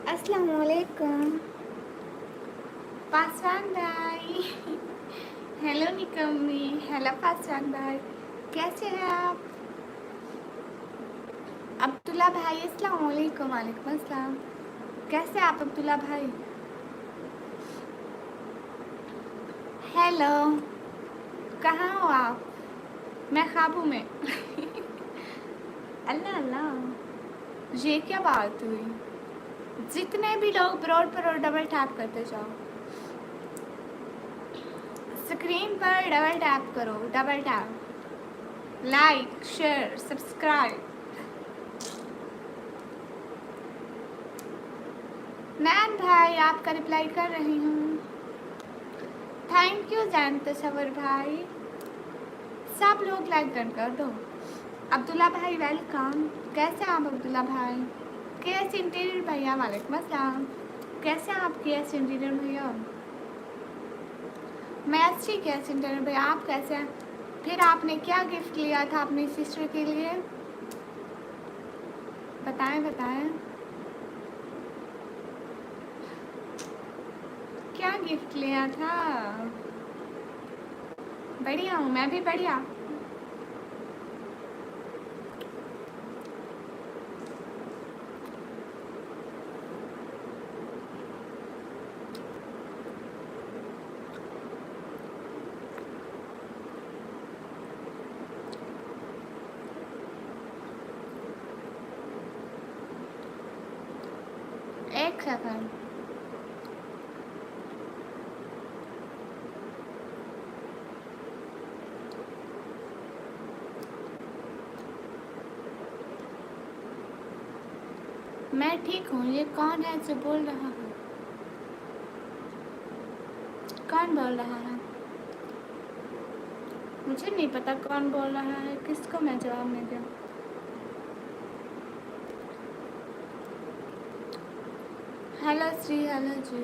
अस्सलाम वालेकुम पासवान भाई। हेलो निकम्मी, हेलो पासवान भाई, कैसे हैं आप? अब्दुल्ला भाई अस्सलाम वालेकुम। वालेकुम अस्सलाम, कैसे आप अब्दुल्ला भाई? हेलो, कहाँ हो आप? मैं काबू में। अल्लाह अल्लाह, ये क्या बात हुई? जितने भी लोग ब्रोड पर डबल टैप करते जाओ, स्क्रीन पर डबल टैप करो, double tap, like share subscribe. Nain भाई आपका रिप्लाई कर रही हूँ। थैंक यू जैन तस्वर भाई, सब लोग लाइक कर दो। अब्दुल्ला भाई वेलकम, कैसे आप अब्दुल्ला भाई? केएस इंटीरियर भैया वालेकुम अस्सलाम, कैसे हैं आप केएस इंटीरियर भैया? मैं अच्छी केएस इंटीरियर भैया, आप कैसे हैं? फिर आपने क्या गिफ्ट लिया था अपनी सिस्टर के लिए, बताएं बताएं, क्या गिफ्ट लिया था? बढ़िया हूँ, मैं भी बढ़िया। एक सेकंड, मैं ठीक हूँ। ये कौन है जो बोल रहा है? कौन बोल रहा है? मुझे नहीं पता कौन बोल रहा है, किसको मैं जवाब नहीं दूँ। हेलो श्री, हेलो जी,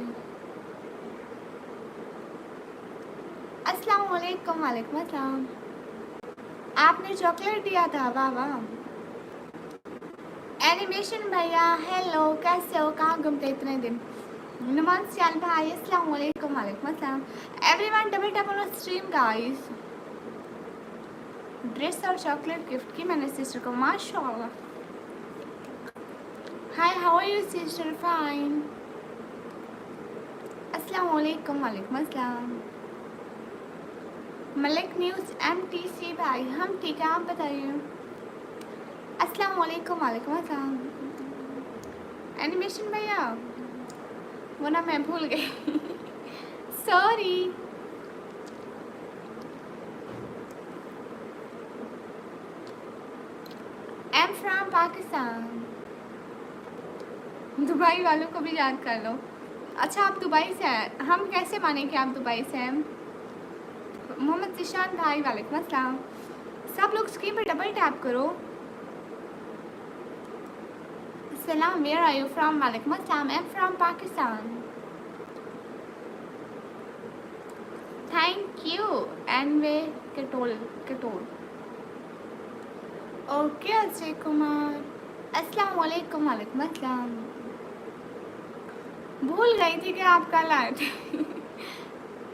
अस्सलाम वालेकुम। वालेकुम अस्सलाम, आपने चॉकलेट दिया था, वाह वाह। एनिमेशन भैया हेलो, कैसे हो, कहाँ घूमते इतने दिन? नुमान सियाल भाई अस्सलाम वालेकुम। वालेकुम अस्सलाम, everyone double tap on stream guys. Dress और चॉकलेट गिफ्ट की मैंने सिस्टर को, माशाल्लाह। Hi, how are you sister? Fine, अस्सलाम वालेकुम। वालेकुम अस्सलाम, मलिक न्यूज़ MTC भाई, हम ठीक है, आप बताइए। अस्सलाम वालेकुम। वालेकुम अस्सलाम, एनिमेशन भैया, वो ना मैं भूल गई। Sorry. M from Pakistan, Dubai वालों को भी याद कर लो। अच्छा आप दुबई से हैं, हम कैसे माने कि आप दुबई से हैं? मोहम्मद जिशान भाई वालेकुम अस्सलाम, सब लोग स्क्रीन पर डबल टैप करो। सलाम, वेयर आर यू फ्रॉम? वालेकुम अस्सलाम, आई am from Pakistan. Thank you envy Katol Katol. Okay Ajay Kumar, अस्सलाम वालेकुम। वालेकुम अस्सलाम, भूल गई थी कि आप कल आए थे।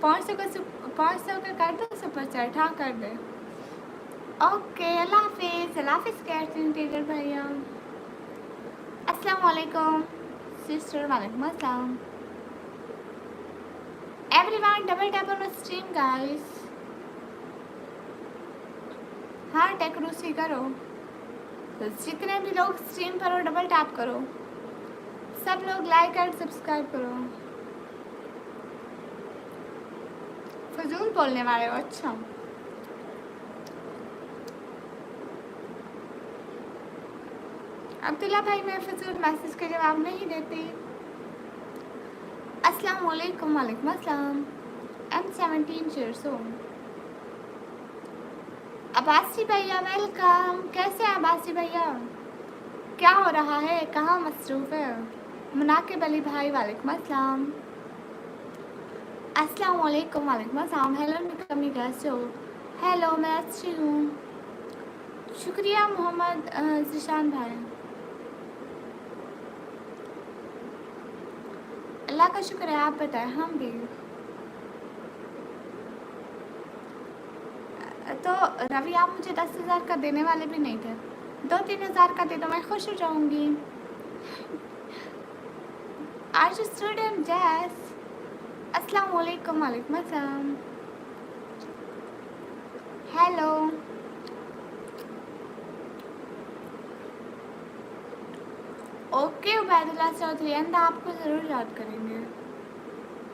500 का कर दो सुपर चैट, हाँ कर दे। ओके अल्लाह हाफिज़, अल्लाह हाफिज़ कैटरिन टेलर भैया, अस्सलाम वालेकुम सिस्टर। वालेकुम अस्सलाम, everyone double tap on stream guys. हाँ टेक रूसी करो, तो जितने भी लोग स्ट्रीम पर हो डबल टैप करो, सब लोग लाइक एंड सब्सक्राइब करो। फजूल बोलने वाले हो, अच्छा। अब्दुल्ला भाई मैं फजूल मैसेज का जवाब नहीं देती। अस्सलाम वालेकुम। वालेकुम अस्सलाम, M17 शेरसो। अब्बासी भैया वेलकम, कैसे हैं अब्बासी भैया? क्या हो रहा है, कहाँ मसरूफ़ है? मुनाकिब अली भाई वालेकुम अस्सलाम, अस्सलाम वालेकुम। वालेकुम अस्सलाम, हेलो निकमी, कैसे हो? हेलो मैं अच्छी हूँ, शुक्रिया मोहम्मद जिशान भाई। अल्लाह का शुक्र है, आप बताएं। हम भी तो रवि, आप मुझे 10,000 का देने वाले भी नहीं थे, 2-3 हज़ार का दे दो, मैं खुश हो जाऊंगी। आज स्टूडेंट जैस, अस्सलाम वालेकुम। वालेकुम अस्सलाम। हेलो, ओके उबैदुल्लाह चौधरी, अंदा आपको ज़रूर याद करेंगे।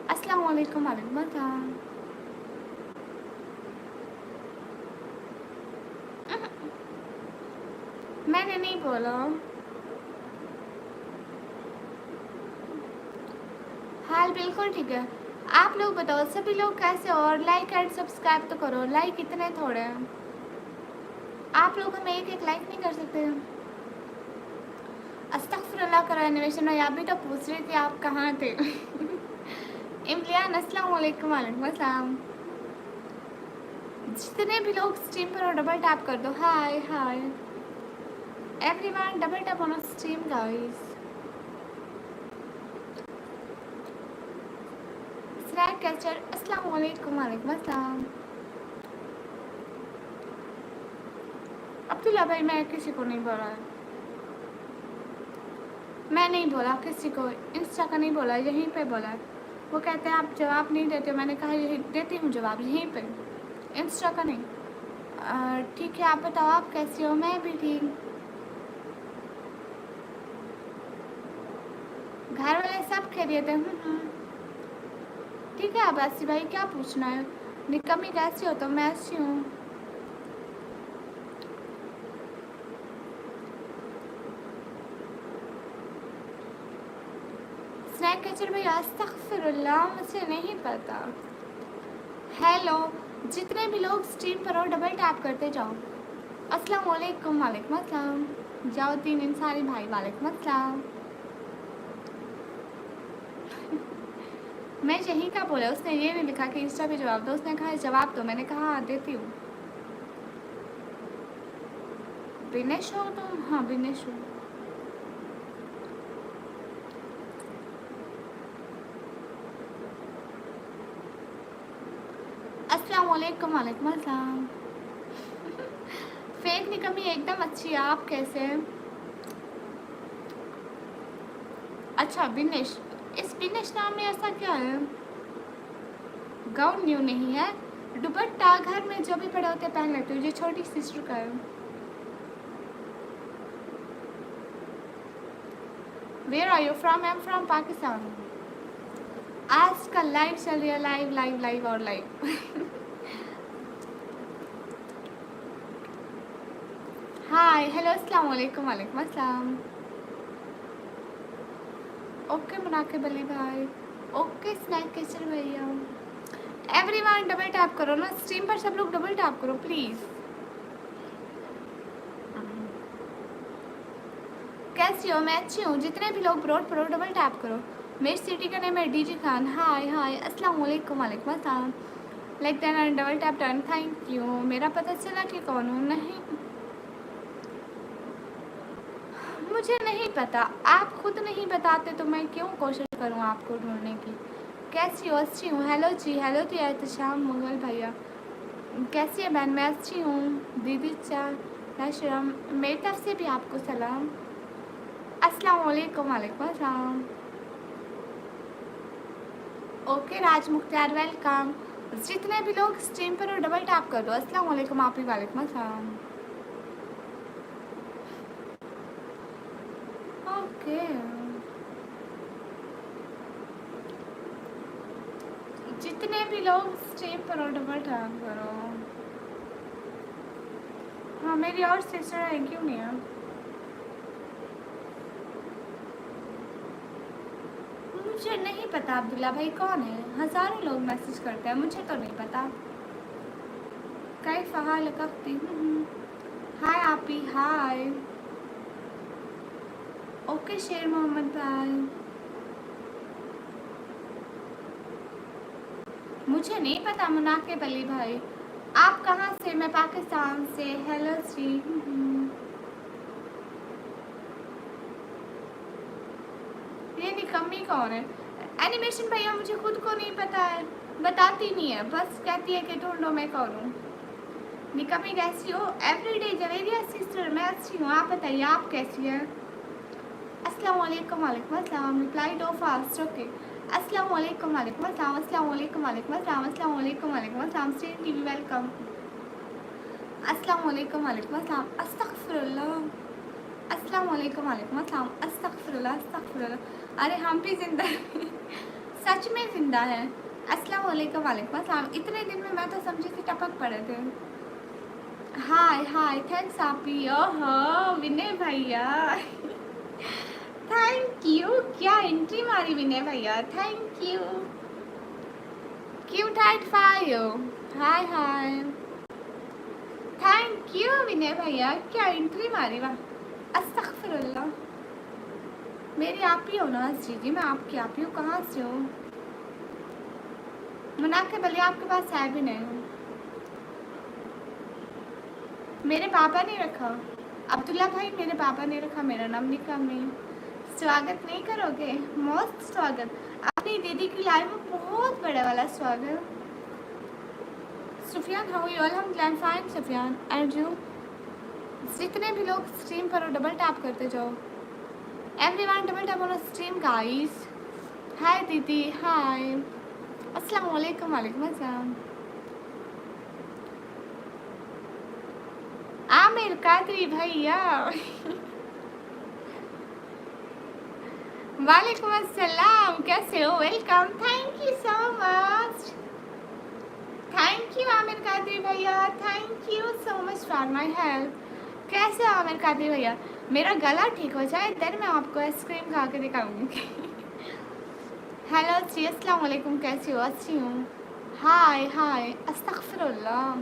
अस्सलाम वालेकुम। वालेकुम अस्सलाम। मैंने नहीं बोला। हाल बिल्कुल ठीक है। आप लोग बताओ, सभी लोग कैसे हो? और लाइक एंड सब्सक्राइब तो करो। लाइक इतने थोड़े हैं, आप लोग हमें एक लाइक नहीं कर सकते। अस्तगफिरुल्लाह करो। एनिमेशन में आप भी तो पूछ रही थी आप कहाँ थे। इमलियान, अस्सलाम वालेकुम। वालेकुम अस्सलाम। जितने भी लोग स्ट्रीम पर हो, डबल टैप कर दो। Hi hi everyone, double tap on stream guys. Snack catcher, अस्सलाम वालेकुम। वालेकुम अस्सलाम। अब्दुल्ला भाई, मैं किसी को नहीं बोला है, मैं नहीं बोला किसी को, इंस्टा का नहीं बोला, यहीं पे बोला है। वो कहते हैं आप जवाब नहीं देते हो, मैंने कहा यही देती हूँ जवाब, यहीं पे, इंस्टा का नहीं। ठीक है, आप बताओ आप कैसी हो? मैं भी ठीक। घर वाले सब खैरियत है? ठीक है। अब ऐसी भाई क्या पूछना है, निकम्मी कैसी हो? तो मैं अच्छी हूँ। स्नैक कैचर भाई, अस्तगफिरुल्लाह, मुझे नहीं पता। हेलो, जितने भी लोग स्ट्रीम पर हो, डबल टैप करते जाओ। अस्सलाम वालेकुम। वालेकुम अस्सलाम। जाओ तीन इंसानी भाई, वालेकुम अस्सलाम। मैं यहीं का बोला, उसने ये नहीं लिखा कि इंस्टा पे जवाब दो, उसने कहा जवाब दो, मैंने कहा हाँ देती हूँ। बिनेश हो तुम? हाँ बिनेश हो। अस्सलाम वालेकुम। वालेकुम अस्सलाम। फेक निकम्मी एकदम अच्छी है, आप कैसे हैं? अच्छा बिनेश, इस बिनेश नाम में ऐसा क्या है? गाउन न्यू नहीं है, दुपट्टा घर में जो भी पड़े होते पहन लेते हो, ये छोटी सिस्टर का है। Where are you from? I am from Pakistan. आजकल लाइव चल रही है, लाइव लाइव लाइव और लाइव। हाय हेलो, अस्सलाम वालेकुम। वालेकुम अस्सलाम। ओके मुनाकिब अली भाई, ओके स्नैक कैचर भैया। एवरीवन डबल टैप करो ना, स्ट्रीम पर सब लोग डबल टैप करो प्लीज़। कैसी हो? मैं अच्छी हूँ। जितने भी लोग ब्रॉड पढ़ो, डबल टैप करो। मेरी सिटी का नेम है डीजी खान। हाय हाय, अस्सलाम वालेकुम। वालेकुम अस्सलाम। Like done and double tap done, thank you. मेरा पता चला कि कौन हूँ? नहीं, मुझे नहीं पता। आप खुद नहीं बताते तो मैं क्यों कोशिश करूँ आपको ढूंढने की। कैसी हो? अच्छी हूँ। हेलो जी, हेलो जी एहतशाम मंगल भैया, कैसी है बहन? मैं अच्छी हूँ। दीदी चाशरम, मेरी तरफ से भी आपको सलाम। अस्सलाम वालेकुम। वालेकुम अस्सलाम। ओके राज मुख्तार, वेलकम। जितने भी लोग स्ट्रीम पर हो, डबल टैप कर दो। अस्सलाम वालेकुम। आप ही वालेकुम अस्सलाम। ओके, जितने भी लोग स्ट्रीम पर हो, डबल टैप करो। हाँ मेरी और सिस्टर है, क्यों नहीं है? मुझे नहीं पता अब्दुल्ला भाई कौन है, हज़ारों लोग मैसेज करते हैं, मुझे तो नहीं पता। कई फ़हाल कफ्ती। हाय आपी, हाय। ओके शेर मोहम्मद भाई, मुझे नहीं पता। मुनाकिब अली भाई, आप कहाँ से? मैं पाकिस्तान से। हेलो जी। ये निकम्मी कौन है? एनिमेशन भैया मुझे खुद को नहीं पता है, बताती नहीं है, बस कहती है कि ढूंढो मैं करूँ। निकमी कैसी हो? एवरीडे जवेरिया सिस्टर, मैं अच्छी हूँ, आप बताइए आप कैसी हैं? अस्सलाम वालेकुम वालेकुम अस्सलाम, रिप्लाई दो फास्ट, ओके। अस्सलाम वालेकुम वालेकुम अस्सलाम, अस्सलाम वालेकुम वालेकुम अस्सलाम, अस्सलाम वालेकुम वालेकुम अस्सलाम, स्ट्रीम टीवी वेलकम। अस्सलाम वालेकुम वालेकुम अस्सलाम, अस्तगफिरुल्लाह, अस्सलाम वालेकुम वालेकुम अस्सलाम, अस्तगफिरुल्लाह अस्तगफिरुल्लाह। अरे हम भी जिंदा सच में जिंदा है। अस्सलाम वालेकुम वालेकुम अस्सलाम। इतने दिन में मैं तो समझी थी टपक पड़े थे। हाय हाय, थैंक्स आपी। ओहो विनय भैया थैंक यू, क्या एंट्री मारी विनय भैया, थैंक यू। क्यूट हाइट फायो, हाय हाय, थैंक यू विनय भैया, क्या एंट्री मारी, वाह। अस्तगफिरुल्लाह, मेरी आप ही हो ना जी जी, मैं आपकी आप ही हूँ, कहाँ से हो? मुनाके भले आपके पास है भी नहीं, मेरे पापा ने रखा, अब्दुल्ला भाई मेरे पापा ने रखा मेरा नाम निकमी। स्वागत नहीं करोगे? मोस्ट स्वागत, अपनी दीदी की लाइव में बहुत बड़ा वाला स्वागत। Sufiyan how you? अल्हम्दुलिल्लाह फाइन सुफियान, एंड यू? जितने भी लोग स्ट्रीम पर हो डबल टैप करते जाओ, everyone double tap on stream guys. Hi दीदी, हाय, अस्सलाम वालेकुम वालेकुम अस्सलाम। आमिर कादरी भैया वालेकुम अस्सलाम, कैसे हो? Welcome, thank you so much, thank you Aamir Qadri भैया, thank you so much for my help. कैसे हो आमिर कादरी भैया? मेरा गला ठीक हो जाए देन मैं आपको आइसक्रीम खा के दिखाऊंगी हेलो जी, अस्सलाम वालेकुम, कैसी हो? अच्छी हूँ, हाय हाय, अस्तगफिरुल्लाह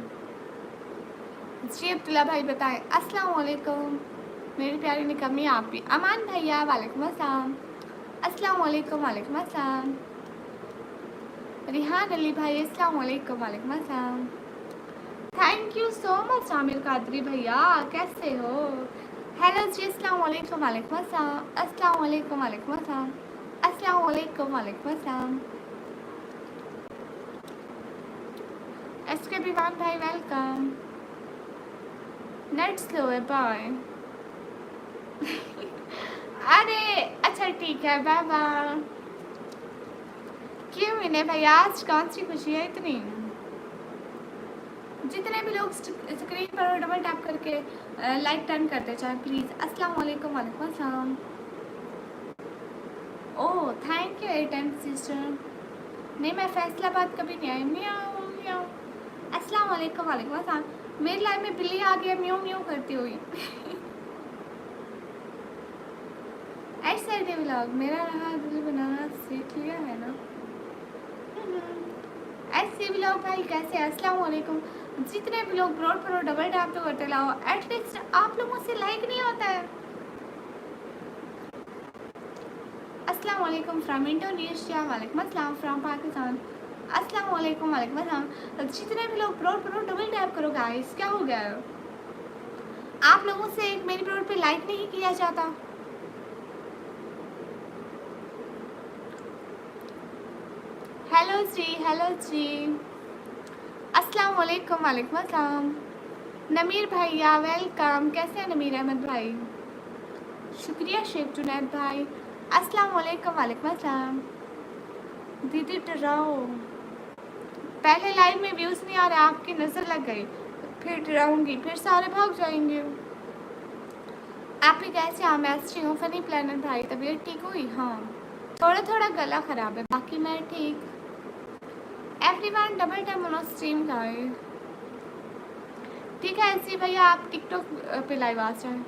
जी। अब्दुल्ला भाई बताएं, अस्सलाम वालेकुम, मेरी प्यारी निकम्मी आप भी। अमान भैया वालेकुम अस्सलाम, अस्सलाम वालेकुम वालेकुम अस्सलाम। रिहान अली भाई अस्सलाम वालेकुम वालेकुम अस्सलाम। Thank you so much Aamir Qadri भैया, कैसे हो? हेलो जी, अस्सलाम वालेकुम वालेकुम अस्सलाम, अस्सलाम वालेकुम वालेकुम अस्सलाम, अस्सलाम वालेकुम वालेकुम अस्सलाम। एसके विवान भाई वेलकम। नेट स्लो है, बाय अरे अच्छा ठीक है, बाय बाय। क्यों विनय भैया आज कौन सी खुशी है इतनी? जितने भी लोग स्क्रीन पर डबल टैप करके लाइक टर्न करते चाहे प्लीज़। अस्सलाम वालेकुम वालेकुम अस्सलाम। ओह थैंक यू एटेम सिस्टर। नहीं मैं फैसलाबाद कभी नहीं आई। म्याऊं म्याऊं। अस्सलाम वालेकुम वालेकुम अस्सलाम। मेरी लाइफ में बिल्ली आ गया म्याऊं म्याऊं करती हुई ऐसे व्लॉग मेरा रहा दिल बनाना सीख लिया है ना। ऐसे व्लॉग भाई कैसे? अस्सलाम वालेकुम। जितने भी लोग ब्रॉड पर डबल टैप तो करते लाओ, एटलीस्ट आप लोगों से लाइक नहीं होता है। अस्सलाम वालेकुम फ्रॉम इंडोनेशिया, वालेकुम अस्सलाम फ्रॉम पाकिस्तान, अस्सलाम वालेकुम वालेकुम अस्सलाम। जितने भी लोग ब्रॉड पर डबल टैप करो गाइस, क्या हो गया है? आप लोगों से एक मेरी ब्रॉड पे लाइक नहीं किया जाता। हेलो जी, हेलो जी, अस्सलाम वालेकुम वालेकुम अस्सलाम। नमीर भैया वेलकम, कैसे हैं नमीर अहमद भाई? शुक्रिया शेख जुनैद भाई। अस्सलाम वालेकुम वालेकुम अस्सलाम। दीदी डराओ, पहले लाइव में व्यूज़ नहीं आ रहे, आपकी नज़र लग गई, फिर डराऊंगी, फिर सारे भाग जाएंगे। आप ही कैसे? हाँ मैं अच्छी हूँ। फनी प्लानट भाई तबीयत ठीक हुई? हाँ थोड़ा थोड़ा गला ख़राब है, बाकी मैं ठीक। Everyone double tap on stream का है, ठीक है ऐसी भैया आप टिकटॉक पे लाइव आ जाए।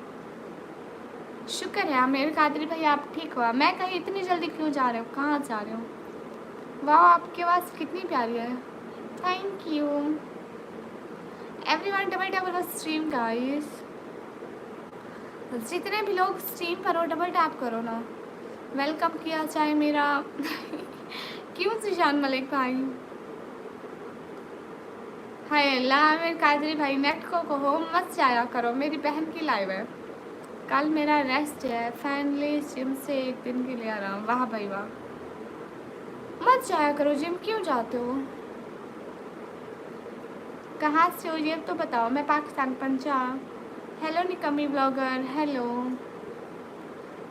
शुक्र है मेरे कादरी भैया आप ठीक हो। मैं कहीं इतनी जल्दी क्यों जा रहे हो? कहाँ जा रहे हो? वाह आपकी आवाज़ कितनी प्यारी है, thank you. Everyone double tap on stream guys. जितने भी लोग स्ट्रीम पर हो डबल टैप करो ना, वेलकम किया जाए मेरा क्यों जिशान मलिक भाई? हाय अल्लाह, मेरे कादरी भाई नेट को कहो मत जाया करो, मेरी बहन की लाइव है, कल मेरा रेस्ट है, फैमिली जिम से एक दिन के लिए आ रहा हूँ। वाह भाई वाह, मत जाया करो जिम, क्यों जाते हो? कहाँ से हो ये तो बताओ। मैं पाकिस्तान, पंजाब। हेलो निकम्मी ब्लॉगर, हेलो।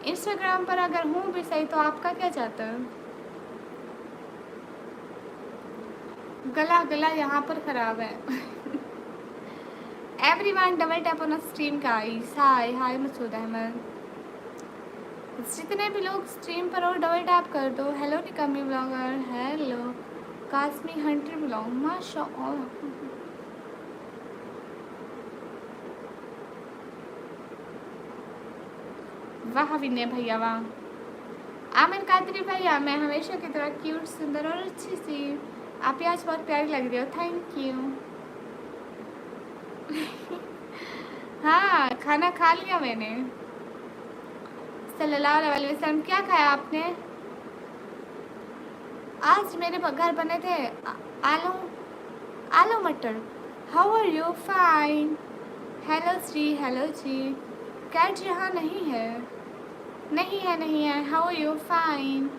इंस्टाग्राम पर अगर हूँ भी सही तो आपका क्या जाता है? गला गला यहाँ पर खराब है। Everyone double tap on stream guys. Hi hi Masood Ahmed. जितने भी लोग स्ट्रीम पर हो डबल टैप कर दो। हेलो निकम्मी blogger, hello. Qasmi Hunter blog, माशाअल्लाह। वाह विनय भैया वाह। आमिर कादरी भैया, मैं हमेशा की तरह क्यूट, सुंदर और अच्छी सी। आप ही आज बहुत प्यारी लग रही हो, थैंक यू। हाँ खाना खा लिया मैंने। सल्लल्लाहु अलैहि वसल्लम। क्या खाया आपने? आज मेरे घर बने थे आलू आलू मटर। How are you? Fine. Hello Shri, hello ji. Cat यहाँ नहीं है, नहीं है, नहीं है। How are you? फाइन।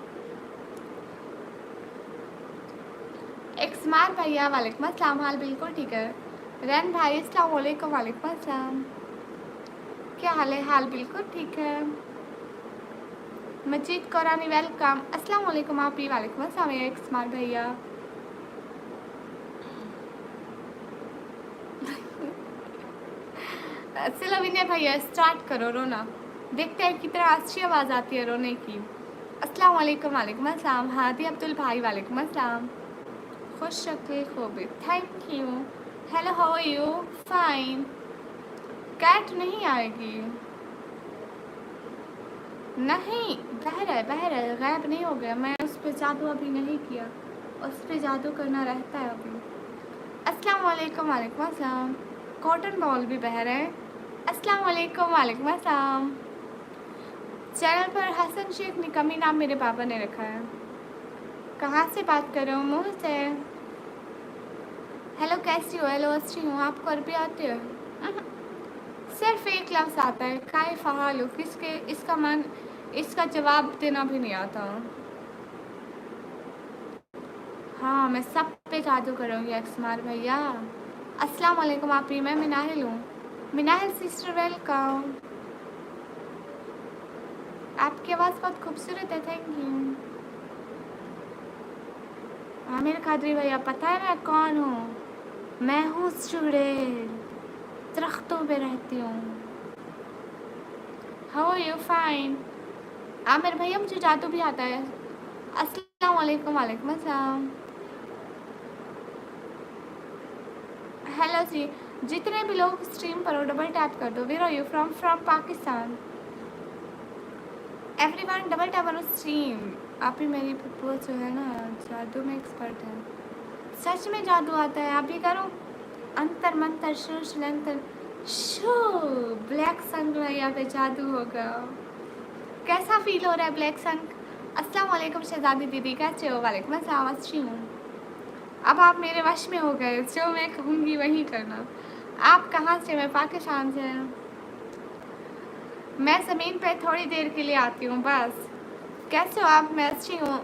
एक्समार भैया वालेकुम अस्सलाम। हाल बिल्कुल ठीक है। रैन भाई अस्सलाम वालेकुम। वालेकुम अस्सलाम। क्या हाल है? हाल बिल्कुल ठीक है। मजीद कौरानी वेलकम। अस्सलाम वालेकुम। आप ही वालेकुम अस्सलाम एक्समार भैया। चलो विनय भैया स्टार्ट करो रोना। देखते हैं कितना अच्छी आवाज़ आती है रोने की। अस्सलाम वालेकुम। वालेकुम अस्सलाम। हादी अब्दुल भाई वालेकुम अस्सलाम। खुश शक्ल खूबी, thank you. Hello how are you? Fine. Cat नहीं आएगी, नहीं बहर है, गायब नहीं हो गया। मैं उस पर जादू अभी नहीं किया, उस पर जादू करना रहता है अभी। अस्सलाम वालेकुम। वालेकुम अस्सलाम। कॉटन बॉल भी बहर है। अस्सलाम वालेकुम। वालेकुम अस्सलाम। चैनल पर हसन शेख निकम्मी नाम मेरे पापा ने रखा है। कहाँ से बात कर रहे हो? मुँह से। हेलो कैसी हो? हेलो अच्छी हूँ। आपको अरबी आती है? सिर्फ एक लफ्ज़ आता है, काय फ़हालू। किसके इसका मन, इसका जवाब देना भी नहीं आता। हाँ मैं सब पे जादू करूँगी एक्समार भैया। अस्सलाम वालेकुम। आप ही, मैं मिनाहिल हूँ। Minahil sister welcome. आपकी आवाज़ बहुत खूबसूरत है, थैंक यू। आमिर कादरी भैया, पता है मैं कौन हूँ? मैं हूँ चुड़ैल, दरख्तों पे रहती हूँ। How are you? Fine. Aamir भैया मुझे जादू भी आता है। अस्सलाम वालेकुम। वालेकुम अस्सलाम। हेलो जी। जितने भी लोग स्ट्रीम पर हो डबल टैप कर दो। Where are you from? From Pakistan. Everyone double tap on stream. आप ही मेरी पप्पू जो है ना जादू में एक्सपर्ट है। सच में जादू आता है, आप भी करो। अंतर मंतर शुलंतर शो। ब्लैक संग भैया पे जादू होगा। कैसा फील हो रहा है ब्लैक संग? अस्सलाम वालेकुम शहजादी दीदी, कैसे हो? वालेकुम अस्सलाम, अच्छी हूँ। अब आप मेरे वश में हो गए, जो मैं कहूँगी वही करना। आप कहाँ से? मैं पाकिस्तान से। मैं ज़मीन पे थोड़ी देर के लिए आती हूँ बस। कैसे हो आप? मैं अच्छी हूँ।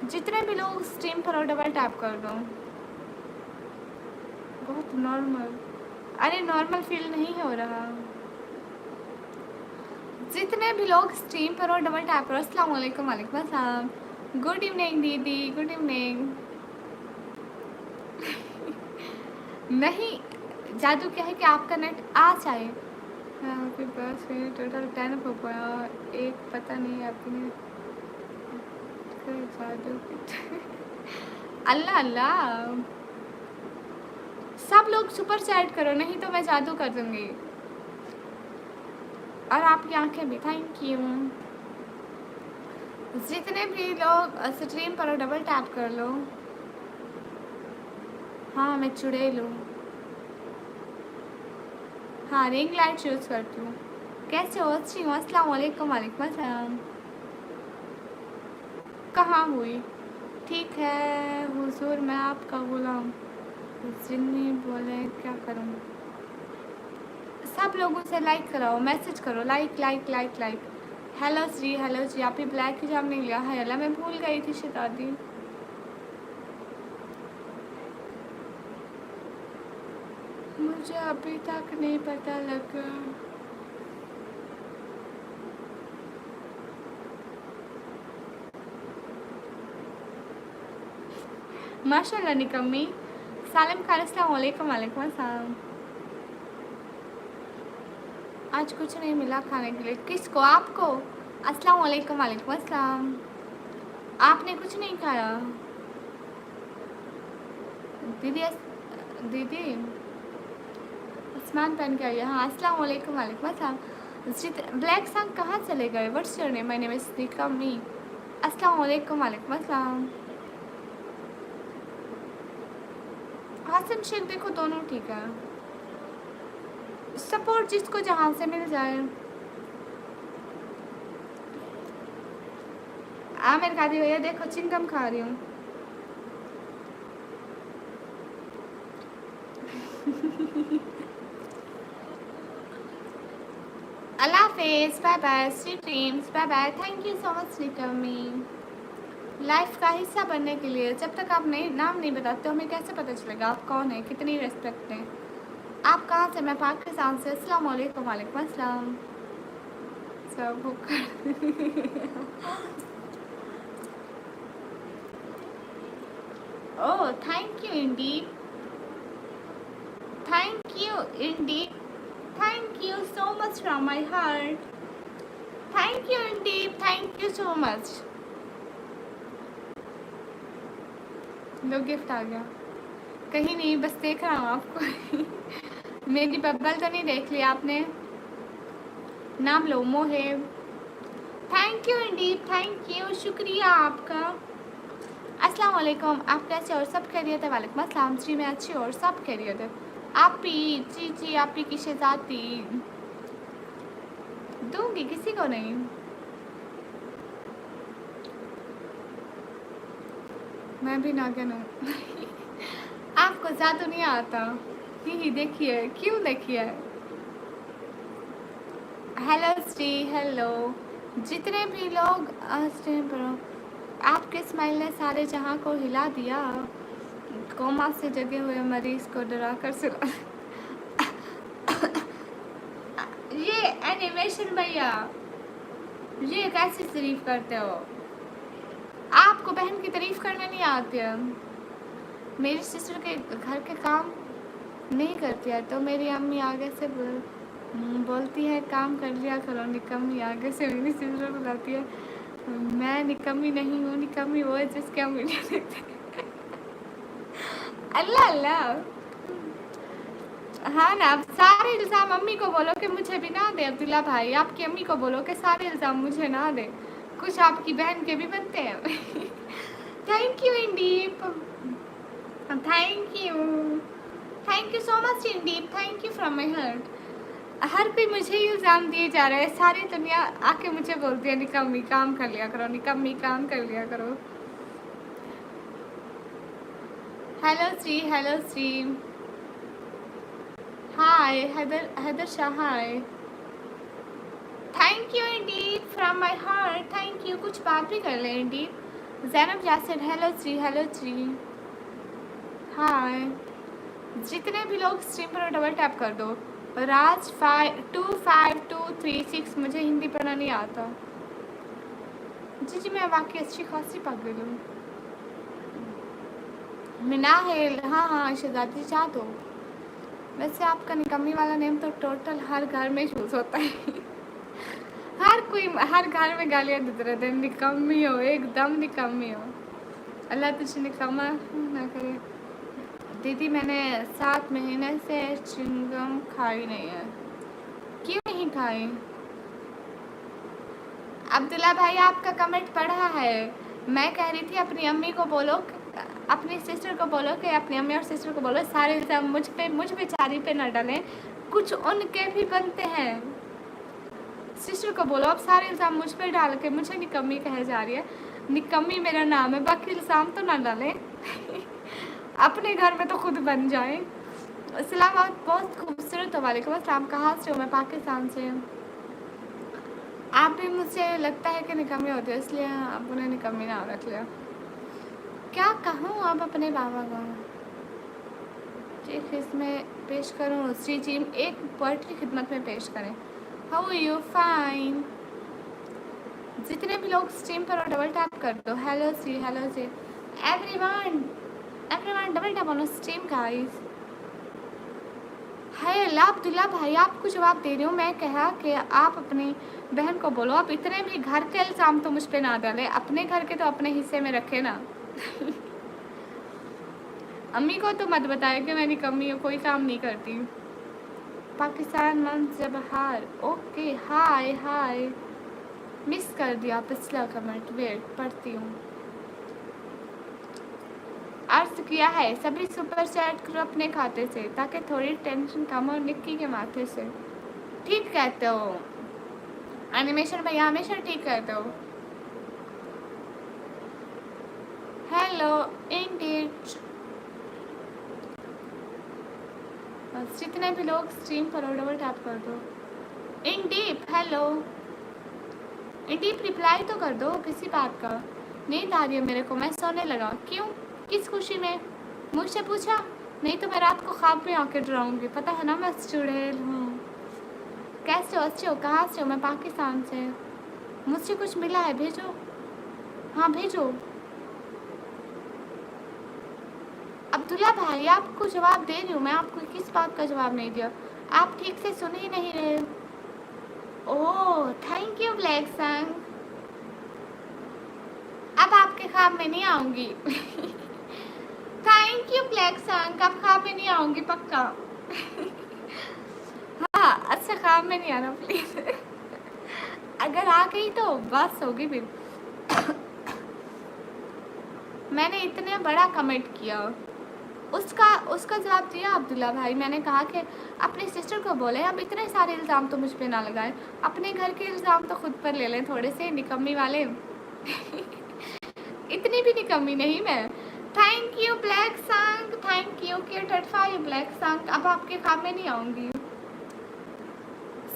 जितने भी लोग स्ट्रीम पर हो डबल टैप कर दो। बहुत नॉर्मल, अरे नॉर्मल फील नहीं हो रहा। जितने भी लोग स्ट्रीम पर हो डबल टैप करो। अस्सलाम वालेकुम। वालेकुम अस्सलाम। गुड इवनिंग दीदी, गुड इवनिंग। नहीं, जादू क्या है कि आपका नेट आ जाए। आपके पास टोटल 10 हो गया, एक पता नहीं आपने जादू। अल्लाह अल्लाह। सब लोग सुपर चैट करो, नहीं तो मैं जादू कर दूंगी। और आपकी आंखें भी, थैंक यू। जितने भी लोग स्ट्रीम पर डबल टैप कर लो। हाँ मैं चुड़ैल हूँ। हाँ रिंग लाइट यूज़ करती हूँ। कैसे हो? अच्छी हूँ। अस्सलाम वालेकुम। वालेकुम अस्सलाम। कहाँ हुई? ठीक है हुजूर, मैं आपका गुलाम। जिन्नी बोले क्या करूँ? सब लोगों से लाइक कराओ, मैसेज करो, like like like like. Hello Shri आप ही ब्लैक हिजाब नहीं लिया है। अल्लाह मैं भूल गई थी शतादी। मुझे अभी तक नहीं पता लगा। माशाल्लाह निकम्मी। सालिम खान अस्सलाम वालेकुम। वालेकुम अस्सलाम। आज कुछ नहीं मिला खाने के लिए। किसको? आपको? अस्सलाम वालेकुम। वालेकुम अस्सलाम। आपने कुछ नहीं खाया? दीदी दीदी आसमान पहन के आई है। हाँ अस्सलाम वालेकुम। वालेकुम अस्सलाम। ब्लैक सॉन्ग कहाँ चले गए? What's your name? My name is निकम्मी। अस्सलाम वालेकुम। वालेकुम अस्सलाम। हासिम शेख देखो दोनों ठीक है। सपोर्ट जिसको जहाँ से मिल जाए। आमिर खाती भैया देखो चिंगम खा रही हूँ। अल्लाह हाफिज़। Bye bye sweet dreams. Bye bye. Thank you so much निकम्मी। लाइफ का हिस्सा बनने के लिए जब तक आप नहीं नाम नहीं बताते हमें कैसे पता चलेगा आप कौन है, कितनी रेस्पेक्ट है। आप कहाँ से? मैं पाकिस्तान से। अस्सलाम वालेकुम। वालेकुम अस्सलाम। सब oh thank you indeed. Thank you indeed. Thank you so much from my heart. Thank you indeed. Thank you so much. लो गिफ्ट आ गया। कहीं नहीं, बस देख रहा हूँ आपको। मेरी बब्बल तो नहीं देख लिया आपने? नाम लो Moheb. Thank you indeed. Thank you, शुक्रिया आपका। अस्सलाम वालेकुम। आप कैसे और सब खैरियत है? वालेकुम अस्सलाम। श्री मैं अच्छी और सब खैरियत है। आप ही जी आप ही की शहजादी दूंगी, किसी को नहीं। मैं भी नागिन हूँ। आपको जादू नहीं आता। ही देखिए, क्यों देखिए। Hello Shri, hello. जितने भी लोग आपके स्माइल ने सारे जहां को हिला दिया। कोमा से जगे हुए मरीज को डरा कर सुला। ये एनिमेशन भैया, ये कैसे तारीफ करते हो? आपको बहन की तारीफ करने नहीं आती है। मेरी सिस्टर के घर के काम नहीं करती है तो मेरी अम्मी आगे से बोलती है काम कर लिया करो। निकम्मी आगे से मेरी सिस्टर बुलाती है। मैं निकम्मी नहीं हूँ, निकम्मी वो है जिसके हम वीडियो देखते हैं। अल्लाह अल्लाह। हाँ ना, अब सारे इल्ज़ाम अम्मी को बोलो कि मुझे भी ना दे। अब्दुल्ला भाई आपकी अम्मी को बोलो कि सारे इल्ज़ाम मुझे ना दे, कुछ आपकी बहन के भी बनते हैं। Thank you indeed. Thank you so much indeed. Thank you from my heart. हर कोई मुझे ही इल्ज़ाम दिए जा रहा है। सारी दुनिया आके मुझे बोलती है निकम्मी काम कर लिया करो, निकम्मी काम कर लिया करो। Hello Shri, hello Shri. Hi Haider Shah. Hi, thank you indeed from my heart. Thank you. कुछ बात भी कर लें indeed. Zainab Yasir, hello Shri, hello Shri. Hi, जितने भी लोग स्ट्रीम पर डबल टैप कर दो। राज 52523 मुझे हिंदी पढ़ना नहीं आता। जी मैं वाकई अच्छी खासी पागल हूँ। मिनाहेल, हाँ शहजादी चाह दो। वैसे आपका निकम्मी वाला नेम तो टोटल हर घर में यूज़ होता है। हर कोई हर घर में गालियाँ देते रहते हैं, निकम्मी हो, एकदम निकम्मी हो। अल्लाह तुझे निकम्मा ना करे। दीदी मैंने 7 महीने से चिंगम खाई नहीं है। क्यों नहीं खाई? अब्दुल्ला भाई आपका कमेंट पढ़ा है। मैं कह रही थी अपनी अम्मी को बोलो, अपनी सिस्टर को बोलो कि अपनी अम्मी और सिस्टर को बोलो सारे इल्ज़ाम मुझ बेचारी पे ना डालें, कुछ उनके भी बनते हैं। सिस्टर को बोलो अब सारे इल्ज़ाम मुझ पर डाल के मुझे निकम्मी कहे जा रही है। निकम्मी मेरा नाम है, बाकी इल्ज़ाम तो ना डालें। अपने घर में तो खुद बन जाए। इस्लामाबाद बहुत खूबसूरत हो। वालेकुम अस्सलाम। कहाँ से हो? मैं पाकिस्तान से। आप आप भी मुझसे लगता है कि निकम्मी होते हो, इसलिए आपने निकम्मी नाम रख लिया। क्या कहूँ आप अपने बाबा को? ठीक, इसमें पेश करूँ श्री जी एक पोइट्री खिदमत में पेश करें। How you? फाइन। जितने भी लोग स्ट्रीम पर डबल टैप कर दो। हेलो जी everyone double tap on stream guys. Hi Allah, Abdullah भाई आपको जवाब दे रही हूँ। मैं कहा कि आप अपनी बहन को बोलो आप इतने भी घर के इल्ज़ाम तो मुझ पे ना डाले, अपने घर के तो अपने हिस्से में रखे ना। अम्मी को तो मत बताए कि मैं निकम्मी हूँ, कोई काम नहीं करती। पाकिस्तान मन जब हार। ओके हाय मिस कर दिया पिछला कमेंट, वेट पढ़ती हूँ। अर्ज किया है सभी सुपर चैट करो अपने खाते से ताकि थोड़ी टेंशन कम हो निक्की के माथे से। ठीक कहते हो एनिमेशन भैया, हमेशा ठीक कहते हो। हेलो इंडिट, जितने भी लोग स्ट्रीम पर डबल टैप कर दो। इंडीप हेलो, इंडीप रिप्लाई तो कर दो, किसी बात का। नींद आ रही है मेरे को, मैं सोने लगा। क्यों, किस खुशी में? मुझसे पूछा? नहीं तो मैं रात को ख्वाब में आके डराऊंगी, पता है ना मैं चुड़ैल हूँ। कैसे हो, अच्छे हो? कहाँ से हो? मैं पाकिस्तान से। मुझसे कुछ मिला है, भेजो। हाँ भेजो। अब्दुल्ला भाई आपको जवाब दे रही हूँ मैं, आपको किस बात का जवाब नहीं दिया? आप ठीक से सुन ही नहीं रहे। ओह थैंक यू ब्लैक संग, अब आपके ख्वाब में नहीं आऊंगी। थैंक यू ब्लैक संग, अब ख्वाब में नहीं आऊंगी पक्का। हाँ अच्छा, ख्वाब में नहीं आना प्लीज। अगर आ गई तो बस होगी फिर। मैंने इतने बड़ा कमेंट किया, उसका जवाब दिया अब्दुल्ला भाई। मैंने कहा कि अपनी सिस्टर को बोले अब इतने सारे इल्ज़ाम तो मुझ पे ना लगाए, अपने घर के इल्ज़ाम तो खुद पर ले लें थोड़े से, निकम्मी वाले। इतनी भी निकम्मी नहीं मैं। थैंक यू ब्लैक संग, थैंक यू K35 ब्लैक संग, अब आपके काम में नहीं आऊँगी।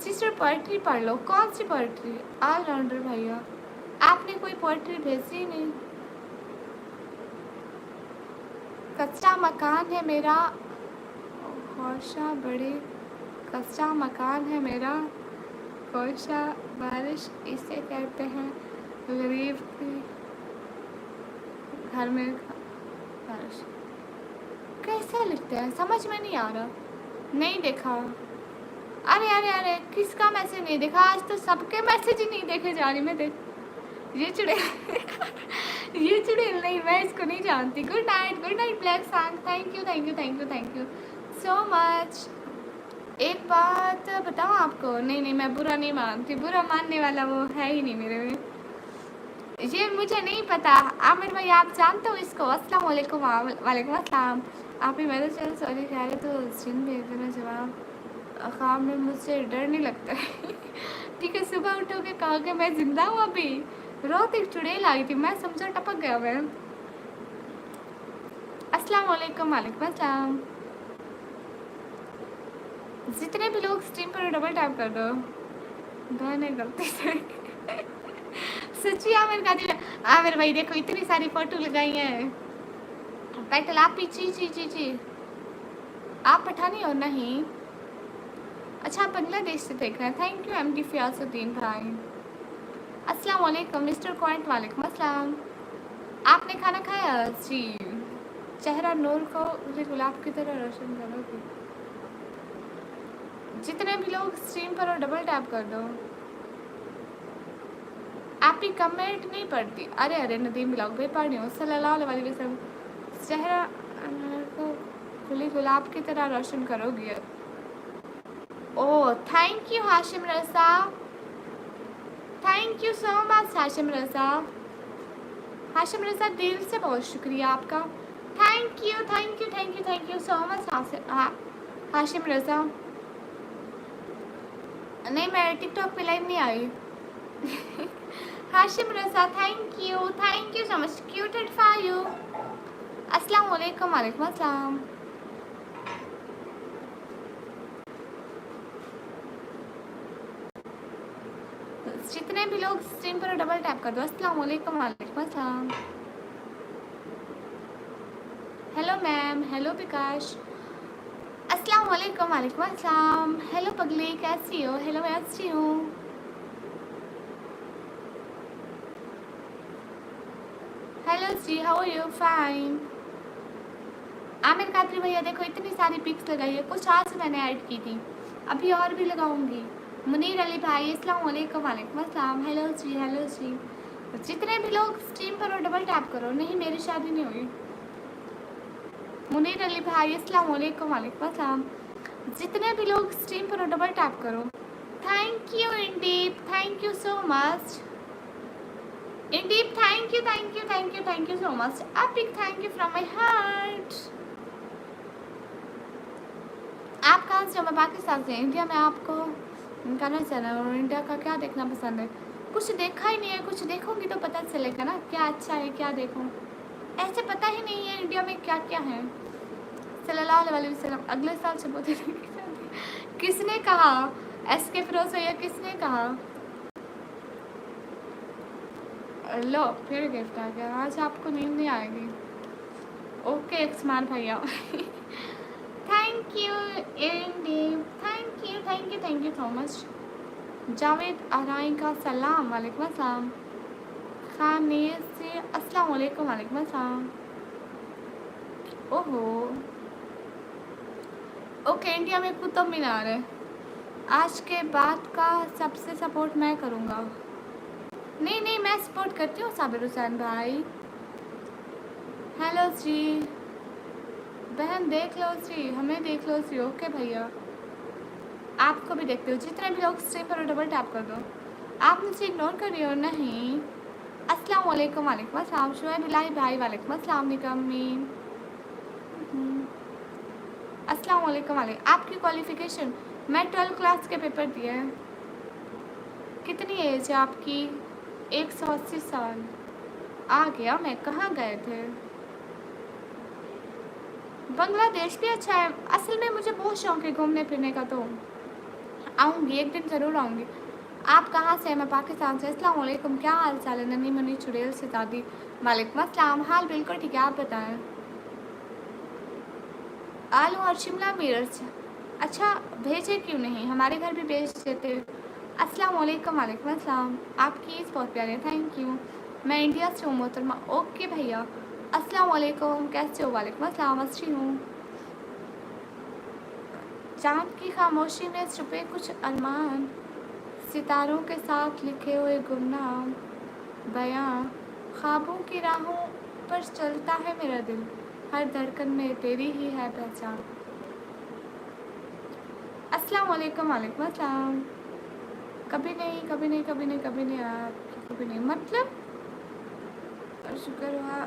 सिस्टर पोइट्री पढ़ लो। कौन सी पोइट्री? ऑलराउंडर भैया आपने कोई पोइट्री भेजी नहीं। कच्चा मकान है मेरा ख्वाहिशा बड़े, कच्चा मकान है मेरा ख्वाहिशा बारिश, इसे कहते हैं गरीब के घर में बारिश। कैसे लिखते हैं समझ में नहीं आ रहा, नहीं देखा। अरे किसका मैसेज नहीं देखा? आज तो सबके मैसेज ही नहीं देखे जा रही मैं। देख ये चुड़ैल ये चुड़ैल नहीं, मैं इसको नहीं जानती। Good night black sand, thank you so much. एक बात बताऊँ आपको? नहीं मैं बुरा नहीं मानती, बुरा मानने वाला वो है ही नहीं मेरे में। ये मुझे नहीं पता। आमिर भाई आप जानते हो इसको? अस्सलाम वालेकुम। वालेकुम अस्सलाम। आप ही मेरे चैनल सॉरी कह रहे तो जिन भेज देना जवाब। ख्वाब में मुझसे डर नहीं लगता है। ठीक है, सुबह उठो के कहा कि मैं जिंदा हूँ। अभी रोज एक चुड़ैल आई थी, मैं समझा टपक गया मैं। अस्सलाम वालेकुम। वालेकुम अस्सलाम। जितने भी लोग स्ट्रीम पर डबल टैप कर दो। मैंने गलती से सच्ची आमिर भाई देखो इतनी सारी फोटो लगाई है। टाइटल आप ही जी आप पठानी हो? नहीं अच्छा, बांग्लादेश से देख रहे हैं। थैंक यू MD फियासुद्दीन भाई। अस्सलाम वालेकुम मिस्टर क्वाइंट। वालेकुम अस्सलाम। आपने खाना खाया? जी। चेहरा नूर को गुलाब की तरह रोशन करोगे। जितने भी लोग स्ट्रीम पर और डबल टैप कर दो। आप ही कमेंट नहीं पढ़ती? अरे नदीम ब्लॉग भाई पढ़ रही हूँ। सल्लल्लाहु अलैहि वसल्लम चेहरा को खुली गुलाब की तरह रोशन करोगी। Oh thank you Hashim Raza, thank you so much Hashim Raza. Hashim Raza दिल से बहुत शुक्रिया आपका। Thank you so much Hashim Raza. नहीं मैं टिकटॉक पे लाइव नहीं आई। Hashim Raza thank you so much क्यूटेड फॉर यू। अस्सलाम वालेकुम। वालेकुम अस्सलाम। जितने भी लोग स्क्रीन पर डबल टैप कर दो। अस्सलाम वालेकुम। वालेकुम अस्सलाम। हेलो मैम, हेलो विकास, अस्सलाम वालेकुम। वालेकुम अस्सलाम। हेलो पगली, कैसी हो? हेलो, मैं अच्छी हूँ। Hello ji, how are you? Fine. Aamir Qadri भैया देखो इतनी सारी पिक्स लगाई है, कुछ आज मैंने ऐड की थी, अभी और भी लगाऊंगी। मुनीर अली भाई, अस्सलाम वालेकुम। वालेकुम अस्सलाम। हेलो जी, हेलो जी। जितने भी लोग स्ट्रीम पर हो डबल टैप करो। नहीं, मेरी शादी नहीं हुई। मुनीर अली भाई, अस्सलाम वालेकुम। वालेकुम अस्सलाम। जितने भी लोग स्ट्रीम पर हो डबल टैप करो। Thank you indeed, thank you so much indeed, thank you thank you thank you thank you so much. A big thank you from my heart. आप कहाँ से हो? मैं पाकिस्तान से। इंडिया में आपको करना चला और इंडिया का क्या देखना पसंद है? कुछ देखा ही नहीं है, कुछ देखूंगी तो पता चलेगा ना क्या अच्छा है क्या देखूं। ऐसे पता ही नहीं है इंडिया में क्या क्या है। सल्लल्लाहु अलैहि वसल्लम अगले साल से बोलते किसने कहा? एस के फिरोज भैया, किसने कहा? लो फिर गिफ्ट आ गया। आज आपको नींद नहीं आएगी। ओके एक्समान भैया thank you indeed, thank you so much. Javed Arai का सलाम। वालेकुम अस्सलाम। खानेस से अस्सलाम वालेकुम। वालेकुम अस्सलाम। ओहो, ओके इंडिया में कुतुब मीनार है। आज के बाद का सबसे सपोर्ट मैं करूँगा। नहीं नहीं, मैं सपोर्ट करती हूँ साबिर हुसैन भाई। हेलो जी बहन, देख लो जी, हमें देख लो जी। ओके भैया, आपको भी देखते हो। जितने भी लोग स्ट्रीम पर डबल टैप कर दो। आप मुझे इग्नोर कर रही हो? नहीं। अस्सलाम वालेकुम। वालेकुम अस्सलाम। शुएब इलाही भाई, वालेकुम अस्सलाम। निकम्मी, अस्सलाम वालेकुम। वालेकुम। आपकी क्वालिफिकेशन? मैं 12 क्लास के पेपर दिए हैं। कितनी एज है आपकी? 180 साल। आ गया मैं, कहाँ गए थे? बांग्लादेश भी अच्छा है। असल में मुझे बहुत शौक है घूमने फिरने का, तो आऊँगी एक दिन ज़रूर आऊँगी। आप कहाँ से हैं? मैं पाकिस्तान से। अस्सलाम वालेकुम। क्या हाल चाल है? नन्ही मुन्नी चुड़ैल से दादी। वालेकुम अस्सलाम। हाल बिल्कुल ठीक है, आप बताएं। आलू और शिमला मिर्च, अच्छा भेजे क्यों नहीं? हमारे घर भी भेज देते। अस्सलाम वालेकुम। वालेकुम अस्सलाम। आपकी ईद बहुत प्यारी है, थैंक यू। मैं इंडिया से हूँ मोहतरमा। ओके भैया, अस्सलाम वालेकुम, कैसे हो? वालेकुम अस्सलाम, अच्छी हूँ। चाँद की खामोशी में छुपे कुछ अरमान, सितारों के साथ लिखे हुए गुमनाम बयां, ख्वाबों की राहों पर चलता है मेरा दिल, हर धड़कन में तेरी ही है पहचान। अस्सलाम वालेकुम। वालेकुम अस्सलाम। कभी नहीं कभी नहीं कभी नहीं कभी नहीं आपकी कभी नहीं, मतलब शुक्र हुआ।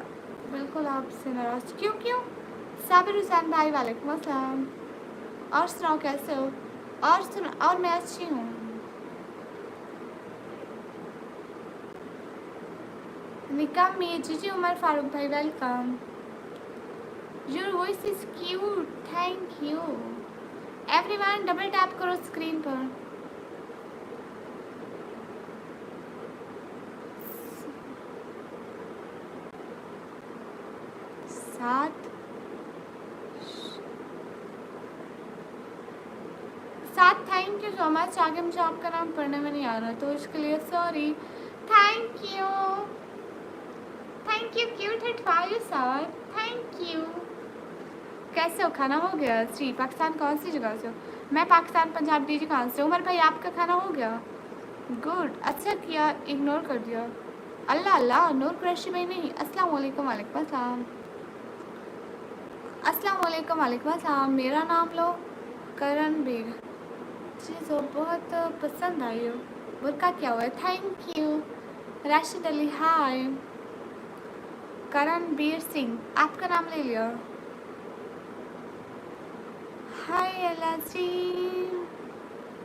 बिल्कुल आपसे नाराज क्यों? क्यों? साबिर हुसैन भाई, वालेकुम अस्सलाम। और सुनाओ कैसे हो? और सुना, और मैं अच्छी हूँ। निकाह में जीजी उमर फारूक भाई, welcome. Your voice is cute, thank you. Everyone double tap करो स्क्रीन पर। सात सात, थैंक यू सो मच। आगे मुझे आपका नाम पढ़ने में नहीं आ रहा तो इसके लिए sorry. Thank you cute hit fire sir, thank you. कैसे हो? खाना हो गया? जी, पाकिस्तान कौन सी जगह से हो? मैं पाकिस्तान पंजाब डीजी खान से। उमर भाई आपका खाना हो गया? गुड, अच्छा किया इग्नोर कर दिया। अल्लाह अल्लाह, नूर क्रैशी में नहीं। अस्सलाम वालेकुम। वालेकुम अस्सलाम। अस्सलाम वालेकुम। वालेकुम अस्सलाम। मेरा नाम लो, करण बेग। चीज़ हो बहुत पसंद आई हो। बुरका क्या हुआ है? Thank you. Rashid Ali hi. Karanbir Singh, आपका नाम ले लिया। हाय अल्लाह जी,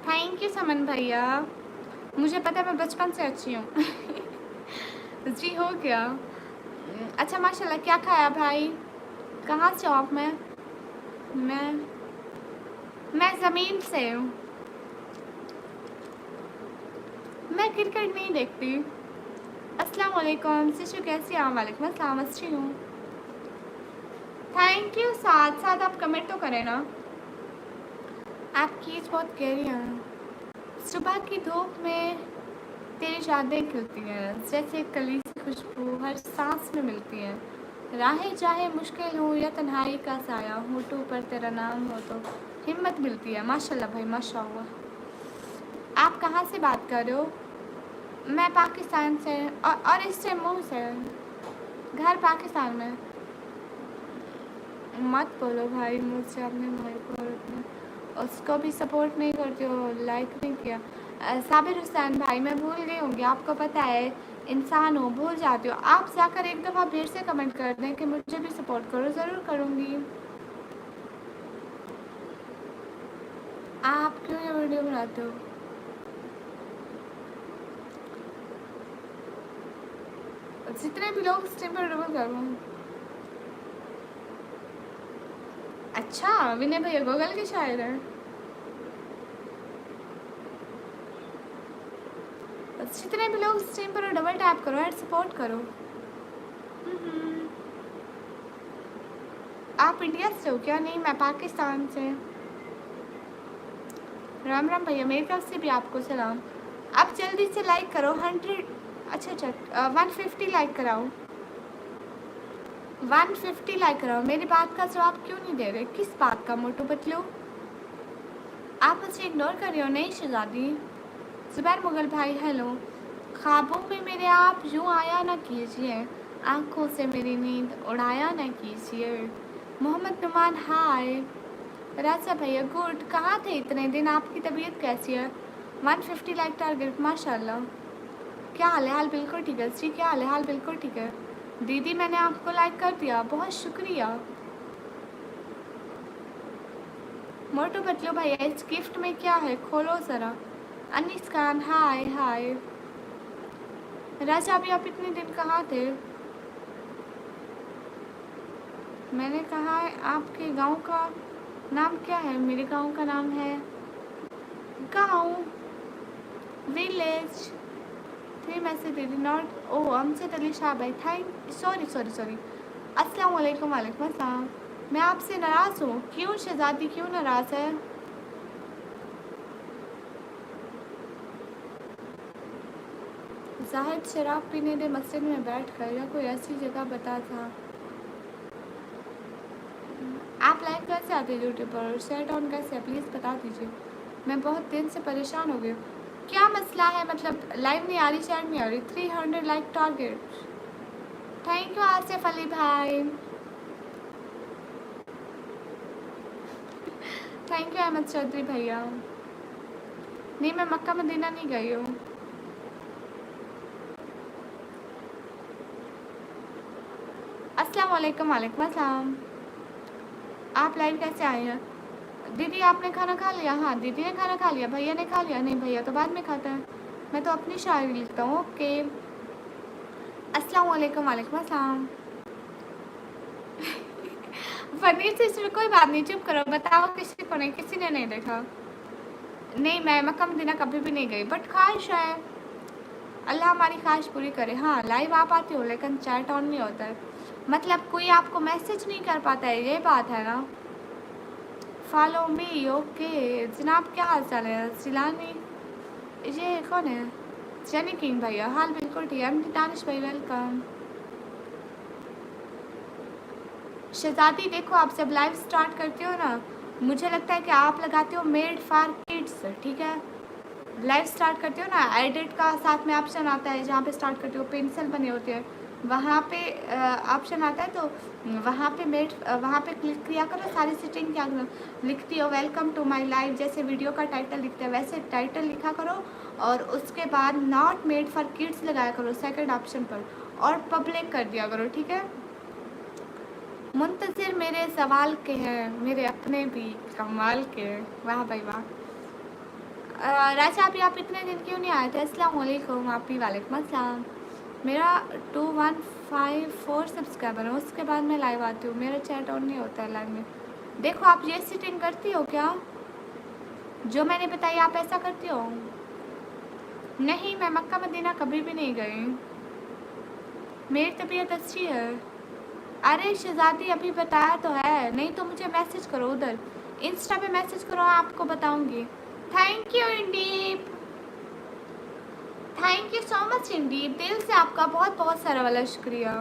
थैंक यू समन भैया। मुझे पता है मैं बचपन से अच्छी हूँ जी हो गया। अच्छा माशाल्लाह। क्या खाया भाई? कहाँ से हो आप? मैं ज़मीन से हूँ। मैं क्रिकेट नहीं देखती। अस्सलाम वालेकुम शिशु, कैसी हैं? वालेकुम अस्सलाम, अच्छी हूँ, थैंक यू। साथ साथ आप कमेंट तो करें ना। आपकी एज बहुत गहरी है। सुबह की धूप में तेरी यादें खिलती हैं, जैसे कली की खुशबू हर सांस में मिलती है। राहें चाहे मुश्किल हो या तन्हाई का साया, होठों पर तेरा नाम हो तो हिम्मत मिलती है। माशाल्लाह भाई, माशाल्लाह। आप कहाँ से बात कर रहे हो? मैं पाकिस्तान से, और इस जम्मू से। घर पाकिस्तान में। मत बोलो भाई मुझसे अपने भाई को, उसको भी सपोर्ट नहीं करती हो, लाइक नहीं किया। साबिर हुसैन भाई, मैं भूल गई होंगी, आपको पता है इंसान हो, भूल जाती हो आप। जाकर एक दफ़ा फिर से कमेंट कर दें कि मुझे भी सपोर्ट करो, ज़रूर करूँगी। आप क्यों ये वीडियो बनाते हो? जितने भी लोग स्ट्रीम पर डबल करो। अच्छा, विनय भैया गूगल के शायर हैं। जितने भी लोग स्ट्रीम पर डबल टैप करो एंड सपोर्ट करो। आप इंडिया से हो क्या? नहीं, मैं पाकिस्तान से। राम राम भैया, मेरी तरफ से भी आपको सलाम। आप जल्दी से लाइक करो 100, अच्छा 150 लाइक कराओ, 150 लाइक कराओ। मेरी बात का जवाब क्यों नहीं दे रहे? किस बात का मोटू बतलो? आप मुझे इग्नोर कर रहे हो? नहीं शहजादी। जुबैर मुगल भाई हेलो। ख्वाबों में मेरे आप यूँ आया ना कीजिए, आँखों से मेरी नींद उड़ाया ना कीजिए। मोहम्मद नुमान हाय। राजा भैया गुड, कहाँ थे इतने दिन? आपकी तबीयत कैसी है? 150 लाइक टारगेट, माशाल्लाह। क्या हाल है? हाल बिल्कुल ठीक है जी, क्या हाल है? हाल बिल्कुल ठीक है दीदी, मैंने आपको लाइक कर दिया, बहुत शुक्रिया। मोटू बतलो भैया, इस गिफ्ट में क्या है? खोलो ज़रा। अनीस खान हाय हाय। राजा अभी आप इतने दिन कहाँ थे? मैंने कहा है आपके गांव का नाम क्या है? मेरे गांव का नाम है गांव, विलेज। थ्री मैसेज दीदी नॉट ओ अमजद अली शाह भाई, थैंक सॉरी सॉरी सॉरी। अस्सलाम वालेकुम। वालेकुम अस्सलाम। मैं आपसे नाराज़ हूँ। क्यों शहजादी, क्यों नाराज़ है? जाहिद शराब पीने दे मस्जिद में बैठ कर, या कोई ऐसी जगह बता था। आप लाइव कैसे आते हैं यूट्यूब पर और शेयर डाउन कैसे? प्लीज़ बता दीजिए, मैं बहुत दिन से परेशान हो गई हूँ। क्या मसला है? मतलब लाइव नहीं आ रही, शेयर नहीं आ रही। 300 like target, thank you Asif Ali भाई, थैंक यू अहमद चौधरी भैया। नहीं, मैं मक्का मदीना नहीं गई हूँ। अस्सलाम वालेकुम। वालेकुम अस्सलाम। आप लाइव कैसे आए हैं? दीदी आपने खाना खा लिया? हाँ दीदी ने खाना खा लिया। भैया ने खा लिया? नहीं, भैया तो बाद में खाता है, मैं तो अपनी शायरी लिखता हूँ। ओके, अस्सलाम वालेकुम। वालेकुम अस्सलाम। पनीर से इसमें कोई बात नहीं, चुप करो। बताओ किसी को नहीं, किसी ने नहीं देखा। नहीं, मैं मक्का मदीना कभी भी नहीं गई, बट ख्वाहिश है, अल्लाह हमारी ख्वाहिश पूरी करे। हाँ लाइव आप आते हो लेकिन चैट ऑन नहीं होता है, मतलब कोई आपको मैसेज नहीं कर पाता है, ये बात है ना। फॉलो मी, ओके जनाब, क्या हाल चाल है? सिलानी, ये कौन है? जनी किंग भैया, हाल बिल्कुल ठीक है। एम दानिश भाई वेलकम। शहजादी देखो, आप जब लाइव स्टार्ट करते हो ना, मुझे लगता है कि आप लगाते हो मेड फॉर किड्स, ठीक है? लाइव स्टार्ट करते हो ना, एडिट का साथ में ऑप्शन आता है, जहाँ पे स्टार्ट करते हो पेंसिल बने होते हैं, वहाँ पे ऑप्शन आता है, तो वहाँ पे मेड, वहाँ पे क्लिक किया करो, सारी सेटिंग क्या करो, लिखती हो वेलकम टू माय लाइव, जैसे वीडियो का टाइटल लिखते हैं वैसे टाइटल लिखा करो, और उसके बाद नॉट मेड फॉर किड्स लगाया करो सेकंड ऑप्शन पर, और पब्लिक कर दिया करो, ठीक है? मुंतज़िर मेरे सवाल के हैं, मेरे अपने भी कमाल के हैं। वाह भाई वाह। राजा अभी आप इतने दिन क्यों नहीं आए थे? अस्सलाम वालेकुम। आप भी वालेकुम अस्सलाम। मेरा 2154 सब्सक्राइबर है, उसके बाद मैं लाइव आती हूँ, मेरा चैट ऑन नहीं होता है लाइव में। देखो आप ये सेटिंग करती हो क्या, जो मैंने बताई आप ऐसा करती हो? नहीं, मैं मक्का मदीना कभी भी नहीं गई। मेरी तबीयत अच्छी है। अरे शहजादी अभी बताया तो है, नहीं तो मुझे मैसेज करो, उधर इंस्टा पे मैसेज करो, आपको बताऊंगी। Thank you indeed, thank you so much indeed, दिल से आपका बहुत बहुत सारा वाला शुक्रिया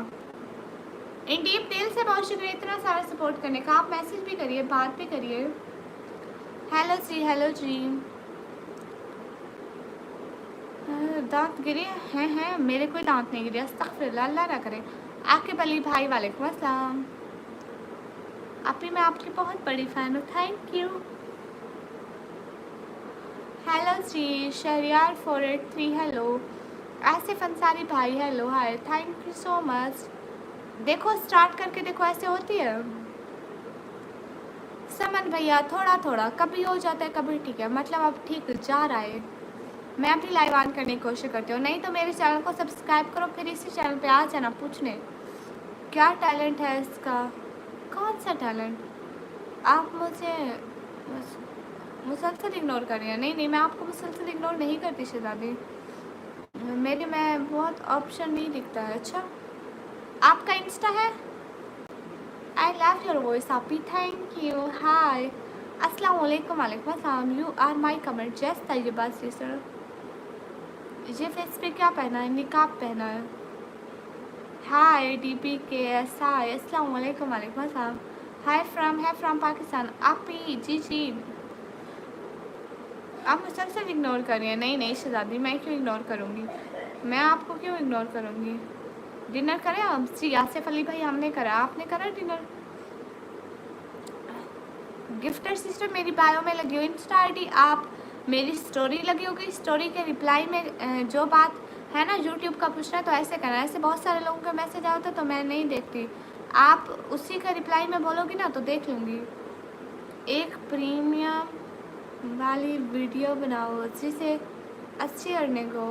इंडीप, दिल से बहुत शुक्रिया इतना सारा सपोर्ट करने का। आप मैसेज भी करिए, बात भी करिए। हेलो जी, हेलो जी। दांत गिरे हैं? मेरे कोई दांत नहीं गिरे, अस्तगफिरुल्लाह, अल्लाह ना करे। आकिब अली भाई वालेकुम अस्सलाम। आपी मैं आपकी बहुत बड़ी फ़ैन हूँ, थैंक यू। हेलो जी, शहरियार 483 हेलो। आसिफ अंसारी भाई hello, hi, thank you so much. देखो स्टार्ट करके देखो, ऐसे होती है। समन भैया थोड़ा थोड़ा कभी हो जाता है, कभी ठीक है, मतलब अब ठीक जा रहा है। मैं अपनी लाइव ऑन करने की कोशिश करती हूँ, नहीं तो मेरे चैनल को सब्सक्राइब करो, फिर इसी चैनल पे आ जाना पूछने क्या टैलेंट है इसका। कौन सा टैलेंट? आप मुझे मुसलसल इग्नोर कर रही हैं। नहीं नहीं, मैं आपको मुसलसल इग्नोर नहीं करती शहजादी, मेरे में बहुत ऑप्शन नहीं दिखता है। अच्छा आपका इंस्टा है? आई लव योर वॉइस आपी, थैंक यू, हाय, अस्सलाम वालेकुम। वालेकुम अस्सलाम, you are my comment just Tayyaba sister. ये फेस पे क्या पहना है? निकाब पहना है। हाय डीपी के एस, हाय, अस्सलाम वालेकुम। वालेकुम अस्सलाम, हाय फ्रॉम पाकिस्तान। आपी जी जी, आप मुसलसल इग्नोर कर रही हैं। नहीं नहीं शहजादी, मैं क्यों इग्नोर करूँगी, मैं आपको क्यों इग्नोर करूँगी। डिनर करें आप? जी आसिफ अली भाई हमने करा, आपने करा डिनर? गिफ्टर सिस्टर मेरी बायो में लगी हो इंस्टा आईडी, आप मेरी स्टोरी लगी होगी, स्टोरी के रिप्लाई में जो बात है ना यूट्यूब का पूछना है तो ऐसे करना। ऐसे बहुत सारे लोगों का मैसेज आता तो मैं नहीं देखती, आप उसी का रिप्लाई में बोलोगी ना तो देख लूँगी। एक प्रीमियम वाली वीडियो बनाओ जिसे अच्छी अर्निंग हो।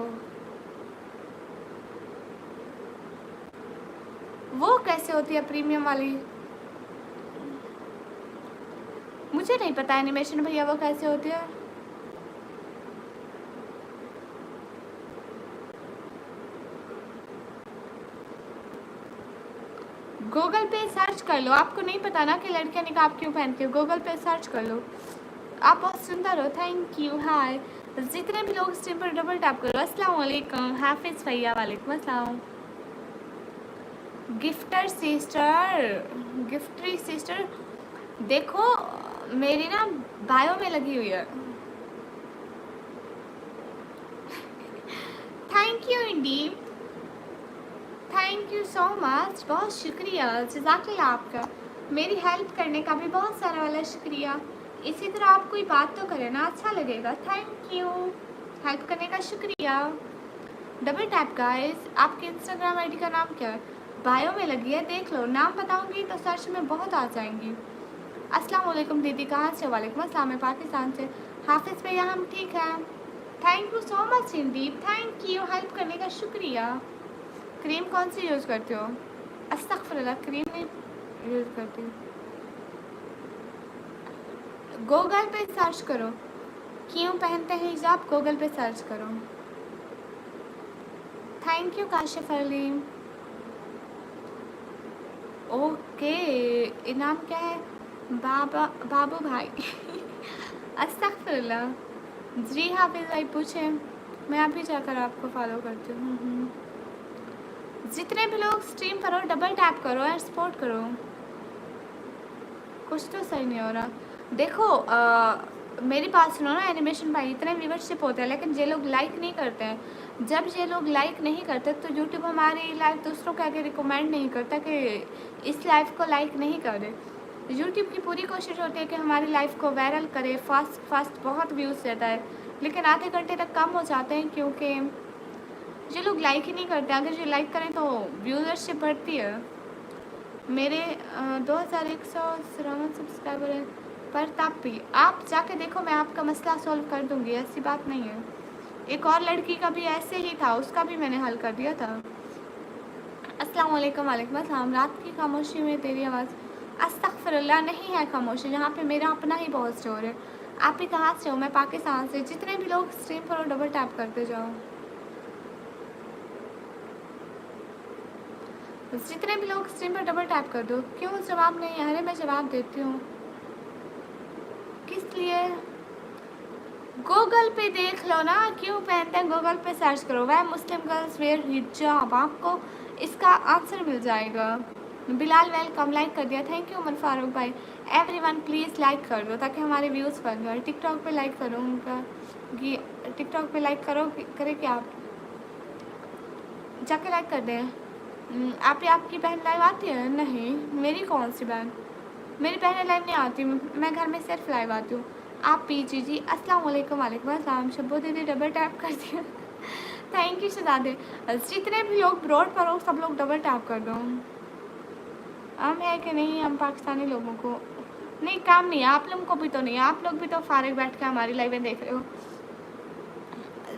वो कैसे होती है प्रीमियम वाली? मुझे नहीं पता एनिमेशन भैया वो कैसे होती है। गूगल पे सर्च कर लो, आपको नहीं पता ना कि लड़कियां निकाब क्यों पहनती हो, गूगल पे सर्च कर लो। आप बहुत सुंदर हो, थैंक यू, हाय। जितने भी लोग स्ट्रीम पर डबल टैप करो। अस्सलाम वालेकुम हाफिज़ भैया, वालेकुम अस्सलाम। गिफ्टर सिस्टर, गिफ्टरी सिस्टर देखो मेरी ना बायो में लगी हुई है। थैंक यू इंडी, थैंक यू सो मच, बहुत शुक्रिया जज़ाकल्लाह आपका, मेरी हेल्प करने का भी बहुत सारा वाला शुक्रिया। इसी तरह आप कोई बात तो करें ना, अच्छा लगेगा। थैंक यू, हेल्प करने का शुक्रिया। Double tap guys. आपके इंस्टाग्राम आईडी का नाम क्या है? बायो में लगी है, देख लो, नाम बताऊंगी तो सर्च में बहुत आ जाएंगी। अस्सलाम वालेकुम दीदी, कहाँ से? वालेकुम अस्सलाम, मैं पाकिस्तान से। हाफिज़ भैया हम ठीक हैं, thank you so much indeed, thank you, help करने का शुक्रिया। क्रीम कौन सी यूज़ करते हो? अस्तगफिरुल्लाह, क्रीम नहीं यूज़ करती। गूगल पे सर्च करो, क्यों पहनते हैं हिजाब, गूगल पे सर्च करो। Thank you Kashif Ali. Okay, इनाम क्या है? बाबू भाई। अस्तगफिरुल्लाह। जी हाफिज़ भाई पूछे, मैं अभी जाकर आपको फॉलो करती हूँ। जितने भी लोग स्ट्रीम करो डबल टैप करो और सपोर्ट करो। कुछ तो सही नहीं हो रहा। देखो मेरी बात सुनो ना एनिमेशन भाई, इतने व्यूवरशिप होते हैं लेकिन ये लोग लाइक नहीं करते हैं। जब ये लोग लाइक नहीं करते तो यूट्यूब हमारी लाइव दूसरों को आगे रिकमेंड नहीं करता कि इस लाइव को लाइक नहीं करे। यूट्यूब की पूरी कोशिश होती है कि हमारी लाइव को वायरल करे, फास्ट बहुत व्यूज़ देता है, लेकिन आधे घंटे तक कम हो जाते हैं क्योंकि ये लोग लाइक ही नहीं करते। अगर ये लाइक करें तो व्यूज़रशिप बढ़ती है। मेरे 2153 सब्सक्राइबर हैं, पर तब भी आप जाके देखो, मैं आपका मसला सॉल्व कर दूंगी, ऐसी बात नहीं है। एक और लड़की का भी ऐसे ही था, उसका भी मैंने हल कर दिया था। अस्सलाम वालेकुम। वालेकुम अस्सलाम। रात की खामोशी में तेरी आवाज़, अस्तगफिरुल्लाह, नहीं है खामोशी, यहाँ पे मेरा अपना ही बहुत स्टोर है। आप ही कहाँ से हो? मैं पाकिस्तान से। जितने भी लोग स्ट्रीम पर डबल टैप करते जाओ। जितने भी लोग स्क्रीन पर डबल टैप कर दो। क्यों जवाब नहीं? अरे मैं जवाब देती हूँ। किस लिए? गूगल पे देख लो ना, क्यों पहनते हैं? गूगल पे सर्च करो वह मुस्लिम गर्ल्स वेयर हिजाब, आपको इसका आंसर मिल जाएगा। बिलाल वेलकम, लाइक कर दिया, थैंक यू उमर फारूक भाई। एवरीवन प्लीज़ लाइक कर दो ताकि हमारे व्यूज़ बढ़ जाए। टिकटॉक पे लाइक करो उनका कि टिकटॉक पे लाइक करो, करें क्या आप? जाके लाइक कर दें। आपकी बहन लाइव आती है? नहीं, मेरी कौन सी बहन? मेरी बहनें लाइव नहीं आती, मैं घर में सिर्फ लाइव आती हूँ। आप पीजी जी अस्सलाम वालेकुम। वालेकुम अस्सलाम। शब्बो दीदी डबल टैप कर दिया, थैंक यू शहजादे। जितने भी लोग ब्रॉड पर हो सब लोग डबल टैप कर दो। हम है कि नहीं? हम पाकिस्तानी लोगों को नहीं, काम नहीं है, आप लोगों को भी तो नहीं, आप लोग भी तो फारिग बैठ के हमारी लाइवें देख रहे हो।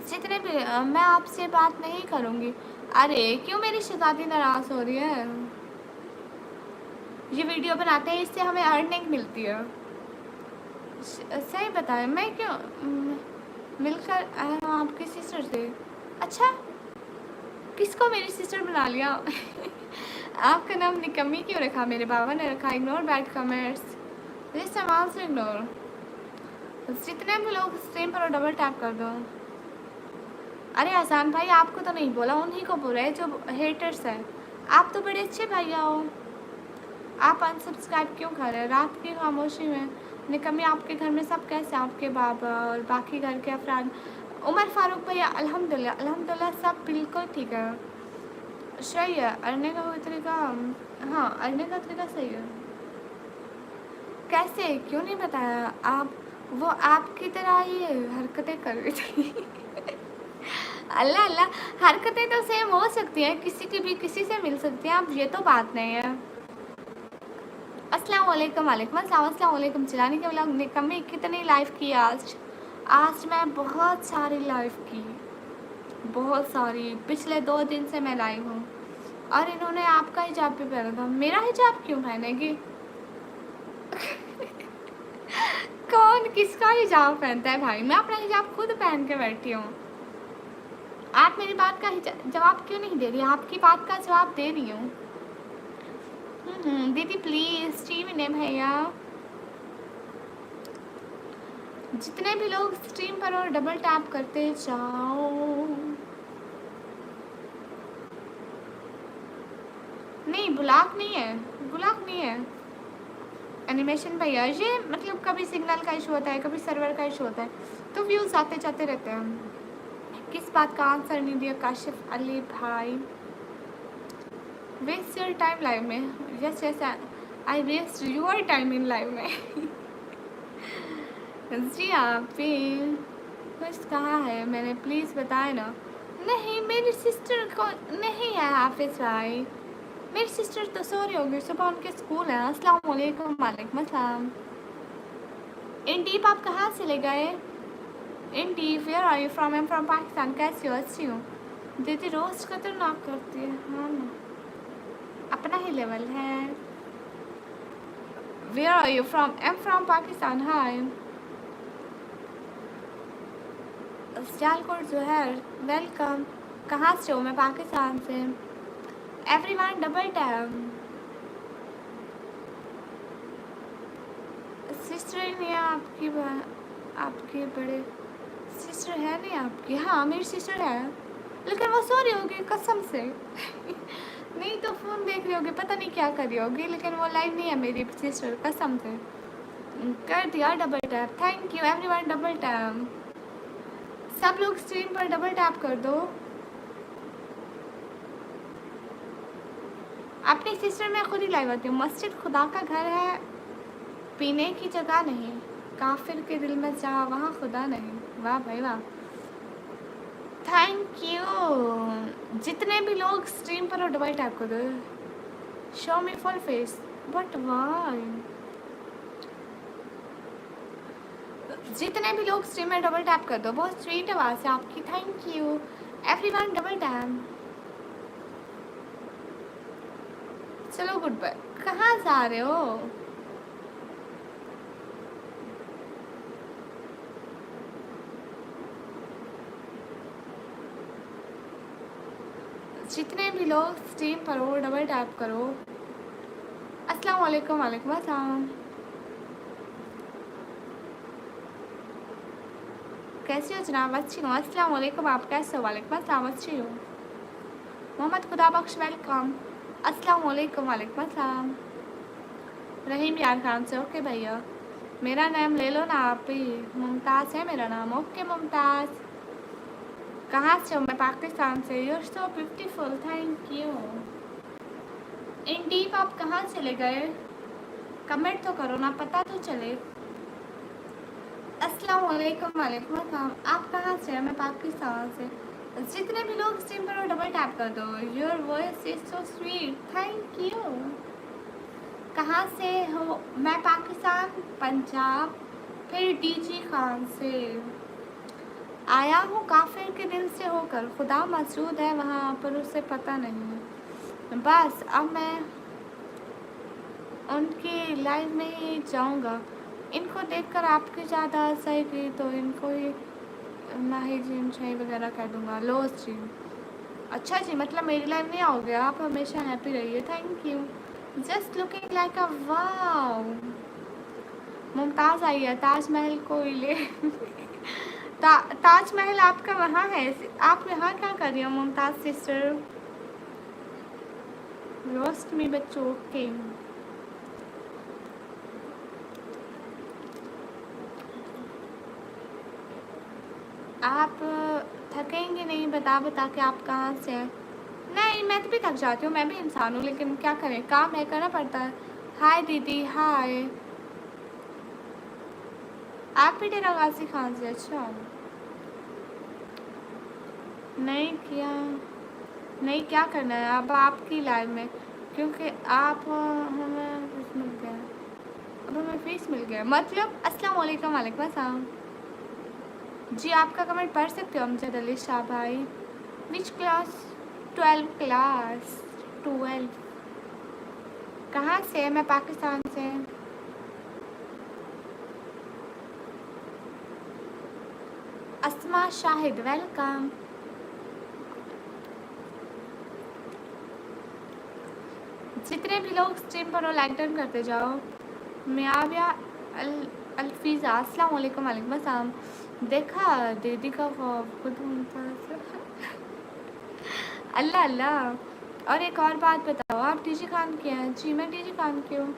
जितने भी मैं आपसे बात नहीं करूँगी। अरे क्यों मेरी शहजादी नाराज़ हो रही है? ये वीडियो बनाते हैं इससे हमें अर्निंग मिलती है। सही बताएं, मैं क्यों मिलकर आपकी सिस्टर से? अच्छा, किसको मेरी सिस्टर बना लिया? आपका नाम निकम्मी क्यों रखा? मेरे बाबा ने रखा। इग्नोर बैड कमेंट्स, दिस इस्तेमाल से इग्नोर। जितने भी लोग स्ट्रीम पर डबल टैप कर दो। अरे आसान भाई, आपको तो नहीं बोला, उन्हीं को बोला है जो हेटर्स है। आप तो बड़े अच्छे भैया हो, आप अनसब्सक्राइब क्यों कर रहे हैं रात की खामोशी में? निकम्मी, आपके घर में सब कैसे? आपके बाबा और बाकी घर के अफराद? उमर फारूक भैया अल्हम्दुलिल्लाह अल्हम्दुलिल्लाह सब बिल्कुल ठीक है, सही है। अरने का कोई तरीका? हाँ, अरने का तरीका सही है। कैसे? क्यों नहीं बताया? आप वो आपकी तरह ही हरकतें कर रही थी। अल्लाह अल्लाह, हरकतें तो सेम हो सकती हैं, किसी की भी किसी से मिल सकती हैं, अब ये तो बात नहीं है। अस्सलाम वालेकुम। वालेकुम अस्सलाम। अस्सलाम वालेकुम। चिलानी के व्लॉग निकम्मी कितनी लाइव की आज मैं बहुत सारी लाइव की, बहुत सारी। पिछले 2 दिन से मैं लाइव हूँ और इन्होंने आपका हिजाब भी पहना था। मेरा हिजाब क्यों पहनेगी? कौन किसका हिजाब पहनता है भाई? मैं अपना हिजाब खुद पहन के बैठी हूँ। आप मेरी बात का जवाब क्यों नहीं दे रही? आपकी बात का जवाब दे रही हूँ। दीदी प्लीज टीम नेम है या जितने भी लोग स्ट्रीम पर और डबल टैप करते जाओ। नहीं, ब्लॉक नहीं है, ब्लॉक नहीं है। एनिमेशन भैया, ये मतलब कभी सिग्नल का इशू होता है, कभी सर्वर का इशू होता है, तो व्यूज आते जाते रहते हैं। किस बात का आंसर नहीं दिया काशिफ अली भाई? वेस्ट योर टाइम लाइव में? Yes yes, I waste your time in live में। जी आप कुछ कहा है मैंने? प्लीज़ बताए ना। नहीं, मेरी सिस्टर को नहीं है हाफिज़ भाई, मेरी सिस्टर तो सो रही होगी, सुबह उनके स्कूल है। अस्सलाम वालेकुम। वालेकुम अस्सलाम। इंडीप आप कहाँ से ले गए? Indeed where are you from? I am from Pakistan. कैसी हो? अच्छी हूँ। दीदी रोस्ट खतरनाक करती है। हाँ ना, अपना ही लेवल है। Where are you from? I am from Pakistan. Hi Sialkot Johar, welcome. कहाँ से हो? मैं पाकिस्तान से। Everyone double tap. सिस्टर नहीं है आपकी? आपके बड़े सिस्टर है नहीं आपकी? हाँ मेरी सिस्टर है, लेकिन वो सो रही होगी कसम से। नहीं तो फ़ोन देख रही होगी, पता नहीं क्या कर रही होगी, लेकिन वो लाइव नहीं है मेरी सिस्टर, कसम से। कर दिया double tap, thank you everyone. Double tap, सब लोग स्क्रीन पर डबल टैप कर दो। अपनी सिस्टर मैं खुद ही लाइव आती हूँ। मस्जिद खुदा का घर है, पीने की जगह नहीं। काफिर के दिल में जहाँ वहाँ खुदा नहीं। वाह भाई वाह, थैंक यू। जितने भी लोग स्ट्रीम पर डबल टैप कर दो। Show me full face, but why? जितने भी लोग स्ट्रीम में डबल टैप कर दो। बहुत स्वीट आवाज़ है आपकी, thank you everyone. Double tap. चलो गुड बाय। कहाँ जा रहे हो? जितने भी लोग स्ट्रीम पर हो डबल टैप करो। अस्सलाम वालेकुम। वालेकुम अस्सलाम। कैसे हो जनाब? अच्छी हूँ। अस्सलाम वालेकुम। आप कैसे हो? वालेकुम अस्सलाम। अच्छी हूँ। मोहम्मद खुदा बख्श वेलकम। अस्सलाम वालेकुम। वालेकुम अस्सलाम। रहीम यार खान से। ओके भैया, मेरा नाम ले लो ना आप ही। मुमताज़ है मेरा नाम। ओके मुमताज़। कहाँ से हो? मैं पाकिस्तान से। You're so beautiful. Thank you. Indeed आप कहाँ चले गए? कमेंट तो करो ना, पता तो चले। अस्सलाम वालेकुम। वालेकुम अस्सलाम। आप कहाँ से हैं? मैं पाकिस्तान से। जितने भी लोग स्ट्रीम पर हो डबल टैप कर दो। Your voice is so sweet. Thank you. कहाँ से हो? मैं पाकिस्तान, पंजाब, फिर डीजी खान से आया हूँ काफिर के दिल से होकर। खुदा मौजूद है वहाँ पर, उसे पता नहीं है। बस अब मैं उनकी लाइव में ही जाऊँगा। इनको देखकर आपकी ज़्यादा सही की तो इनको ही माहिर शाही वगैरह कह दूँगा। लो जी। अच्छा जी, मतलब मेरी लाइफ नहीं आओगे आप? हमेशा हैप्पी रहिए। Thank you. Just looking like a wow. Mumtaz आई है। ताजमहल को ही ले ताजमहल आपका वहाँ है। आप यहाँ क्या कर रही हो मुमताज़ सिस्टर? रोस्ट मी बच्चों। ओके। आप थकेंगे नहीं बता बता के आप कहाँ से हैं? नहीं, मैं तो भी थक जाती हूँ, मैं भी इंसान हूँ, लेकिन क्या करें, काम है, करना पड़ता है। हाय दीदी। हाय। आप भी डेरा गाजी खान से? अच्छा। नहीं किया। नहीं, क्या करना है अब आपकी लाइव में, क्योंकि आप हमें फीस मिल गया। अब हमें फीस मिल गया मतलब। अस्सलाम वालेकुम। वालेकुम अस्सलाम। जी आपका कमेंट पढ़ सकते हो अमजद अली शाह भाई। Which class? 12 क्लास। 12। कहाँ से? मैं पाकिस्तान से। अस्मा शाहिद वेलकम। जितने भी लोग स्ट्रीम पर हो लाइक डन करते जाओ। मियाविया अल्फीज़ा। अस्सलाम वालेकुम। वालेकुम अस्सलाम। देखा दीदी का खुद अल्लाह अल्लाह। और एक और बात बताओ, आप डीजी खान के हैं? जी मैं डीजी खान की हूँ।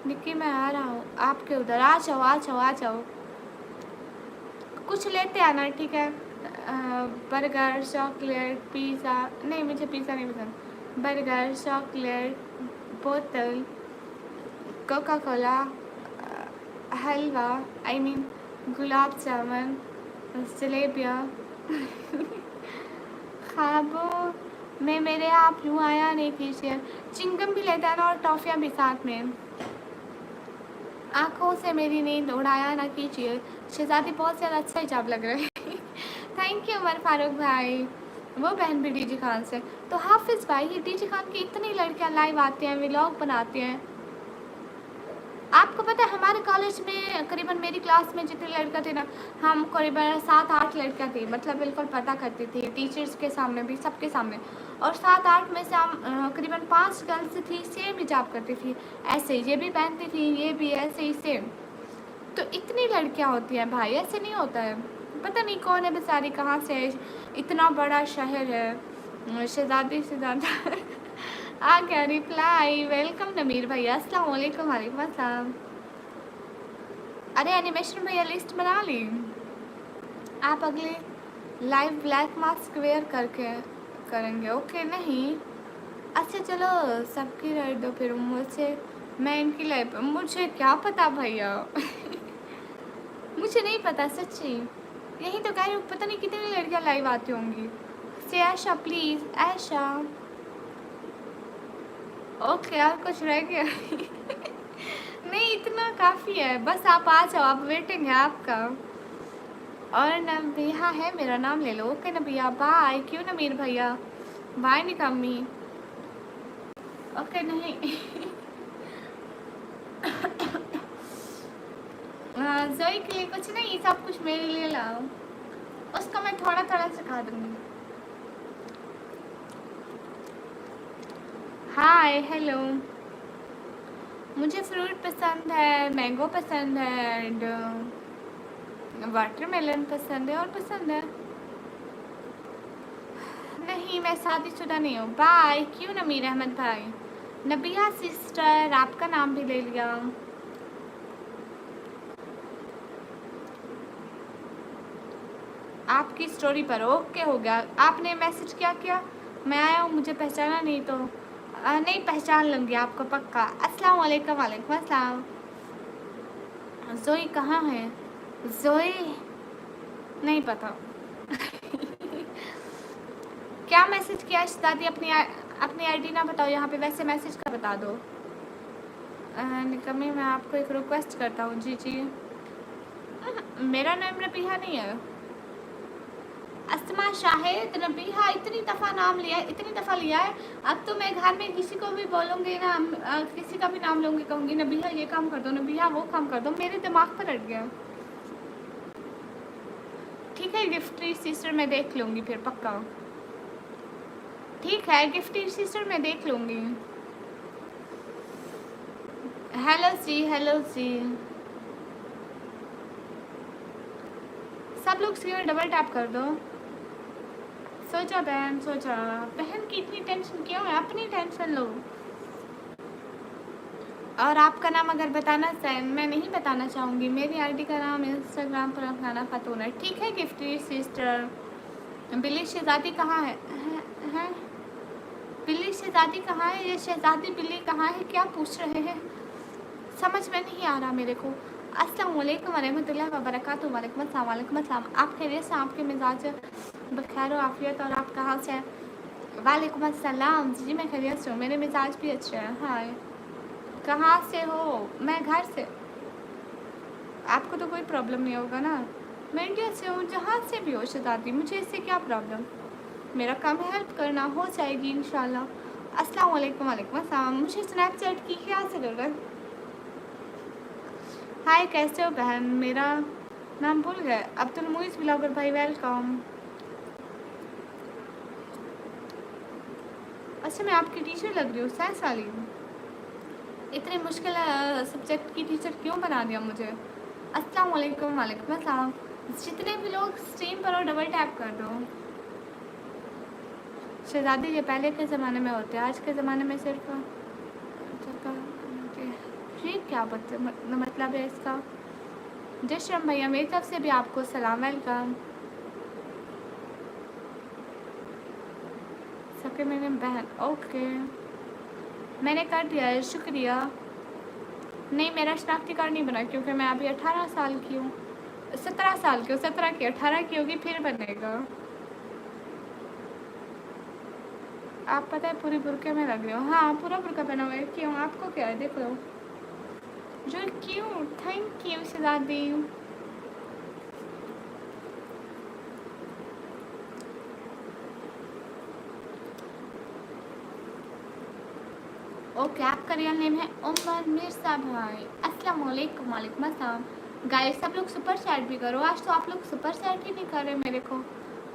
निक्की मैं आ रहा हूँ आपके उधर। आ जाओ आ जाओ आ जाओ। कुछ लेते आना, ठीक है? Burger, chocolate, pizza. नहीं, मुझे पिज़्ज़ा नहीं पसंद। बर्गर, चॉकलेट, बोतल, कोका कोला, हलवा, आई मीन गुलाब जामुन, जलेबियाँ। ख्वाबों में मेरे आप यूँ आया नहीं कीजिए। चिंगम भी लेता है ना, और टॉफ़ियाँ भी साथ में। आँखों से मेरी नींद उड़ाया ना कीजिए। शहजादी बहुत ज़्यादा अच्छा हिजाब लग रहा है। थैंक यू उमर फारूक भाई। वो बहन भी डीजी खान से। तो हाफिज़ भाई, ये डीजी खान की इतनी लड़कियां लाइव आती हैं, व्लॉग बनाती हैं। आपको पता है हमारे कॉलेज में करीबन मेरी क्लास में जितने लड़का थे ना, हम करीबन 7-8 लड़कियाँ थी, मतलब बिल्कुल पता करती थी टीचर्स के सामने भी, सबके सामने। और 7-8 में से हम करीबन 5 गर्ल्स थी सेम हिजाब करती थी। ऐसे ये भी पहनती थी, ये भी ऐसे ही सेम। तो इतनी लड़कियाँ होती हैं भाई, ऐसे नहीं होता है। पता नहीं कौन है बेचारी, कहाँ से है। इतना बड़ा शहर है। शहजादी से ज़्यादा आ गया रिप्लाई। वेलकम नमीर भैया। अस्सलाम वालेकुम। वालेकुम अस्सलाम। अरे एनिमेशन भैया लिस्ट बना ली। आप अगले लाइव ब्लैक मास्क वेयर करके करेंगे? ओके। नहीं, अच्छा चलो सबकी रह दो फिर मुझसे। मैं इनकी लाइव, मुझे क्या पता भैया। मुझे नहीं पता सच्ची। यही तो कह रही हूँ, पता नहीं कितनी लड़कियाँ लाइव आती होंगी। से ऐशा प्लीज़। ऐशा। ओके, और कुछ रह गया? नहीं, इतना काफ़ी है, बस आप आ जाओ, आप वेटिंग है आपका। और नबिया है मेरा नाम ले लो। ओके नबिया बाय। क्यों नमीर भैया? बाय निकम्मी। ओके नहीं। जोई के लिए कुछ नहीं, सब कुछ मेरे लिए लाओ। उसको मैं थोड़ा थोड़ा सिखा दूँगी। Hi hello. मुझे फ्रूट पसंद है, मैंगो पसंद है एंड वाटरमेलन पसंद है और पसंद है। नहीं, मैं शादीशुदा नहीं हूँ। बाय। क्यों नमीर अहमद भाई? नबिया सिस्टर, आपका नाम भी ले लिया। आपकी स्टोरी पर ओके हो गया। आपने मैसेज क्या मैं आया हूँ, मुझे पहचाना नहीं तो नहीं पहचान लूँगी आपको पक्का। अस्सलाम वालेकुम। वालेकुम अस्सलाम। जोई कहाँ है? जोई नहीं पता। क्या मैसेज किया शहजादी? अपनी आईडी ना बताओ यहाँ पे, वैसे मैसेज का बता दो। निकम्मी, मैं आपको एक रिक्वेस्ट करता हूँ। जी जी। मेरा नाम रबीहा नहीं है। अस्मा शाहिद रबीहा इतनी दफ़ा नाम लिया है, इतनी दफ़ा लिया है। अब तो मैं घर में किसी को भी बोलूँगी ना, किसी का भी नाम लूँगी, कहूँगी नबीहा ये काम कर दो, नबीहा वो काम कर दो, मेरे दिमाग पर अट गया। ठीक है गिफ्टी सिस्टर, मैं देख लूँगी फिर पक्का। ठीक है गिफ्टी सिस्टर, मैं देख लूँगी। हेलो जी, हेलो जी। सब लोग स्क्रीन में डबल टैप कर दो। सोचा बहन, सोचा बहन की इतनी टेंशन क्यों है? अपनी टेंशन लो। और आपका नाम अगर बताना चाहें, मैं नहीं बताना चाहूँगी। मेरी आईडी का नाम इंस्टाग्राम पर अफनाना खातून है। ठीक है गिफ्टी सिस्टर। बिल्ली शहजादी कहाँ है? बिल्ली शहजादी कहाँ है? ये शहजादी बिल्ली कहाँ है? क्या पूछ रहे हैं? समझ में नहीं आ रहा मेरे को। अस्सलाम वालेकुम रहमतुल्लाहि व बरकातहू। वालेकुम अस्सलाम, वालेकुम अस्सलाम। आप खैरियत से? आपके मिजाज बखैर आफियत, और आप कहाँ से हैं? वालेकुम अस्सलाम। जी मैं खैरियत से हूँ, मेरे मिजाज भी अच्छे हैं। हाय, कहाँ से हो? मैं घर से। आपको तो कोई प्रॉब्लम नहीं होगा ना? मैं इंडिया से हूँ। जहाँ से भी हो शहजादी, मुझे इससे क्या प्रॉब्लम? मेरा काम है हेल्प करना, हो जाएगी इंशाल्लाह। अस्सलाम वालेकुम। वालेकुम अस्सलाम। मुझे स्नैपचैट की क्या ज़रूरत? हाय कैसे हो बहन? मेरा नाम भूल गए। अब्दुल मुइज़ ब्लॉगर भाई, वेलकम। अच्छा, मैं आपकी टीचर लग रही हूँ? साइंस वाली। इतने मुश्किल सब्जेक्ट की टीचर क्यों बना दिया मुझे? अस्सलाम वालेकुम। वालेकुम अस्सलाम। जितने भी लोग स्ट्रीम पर हो डबल टैप कर दो। शहजादी ये पहले के ज़माने में होते हैं, आज के ज़माने में सिर्फ ये क्या मतलब है इसका? जशरम भैया, मेरी तरफ से भी आपको सलाम, वेलकम। सबके मैंने बहन, ओके मैंने कर दिया है, शुक्रिया। नहीं, मेरा शनाख्ती कार्ड नहीं बना क्योंकि मैं अभी 18 साल की हूँ। 17 साल की हूँ, 17 की 18 की होगी फिर बनेगा। आप पता है पूरी बुरके में लग रहे हो। हाँ पूरा बुरका पहना हुआ है। क्यों, आपको क्या है? देख लो जो। क्यों? Thank you Shahzadi. ओके, आपका रियल नेम है उमर मिर्जा भाई। अस्सलाम वालेकुम। वालेकुम अस्सलाम। गाइस सब लोग सुपर चैट भी करो। आज तो आप लोग सुपर चैट ही नहीं कर रहे मेरे को।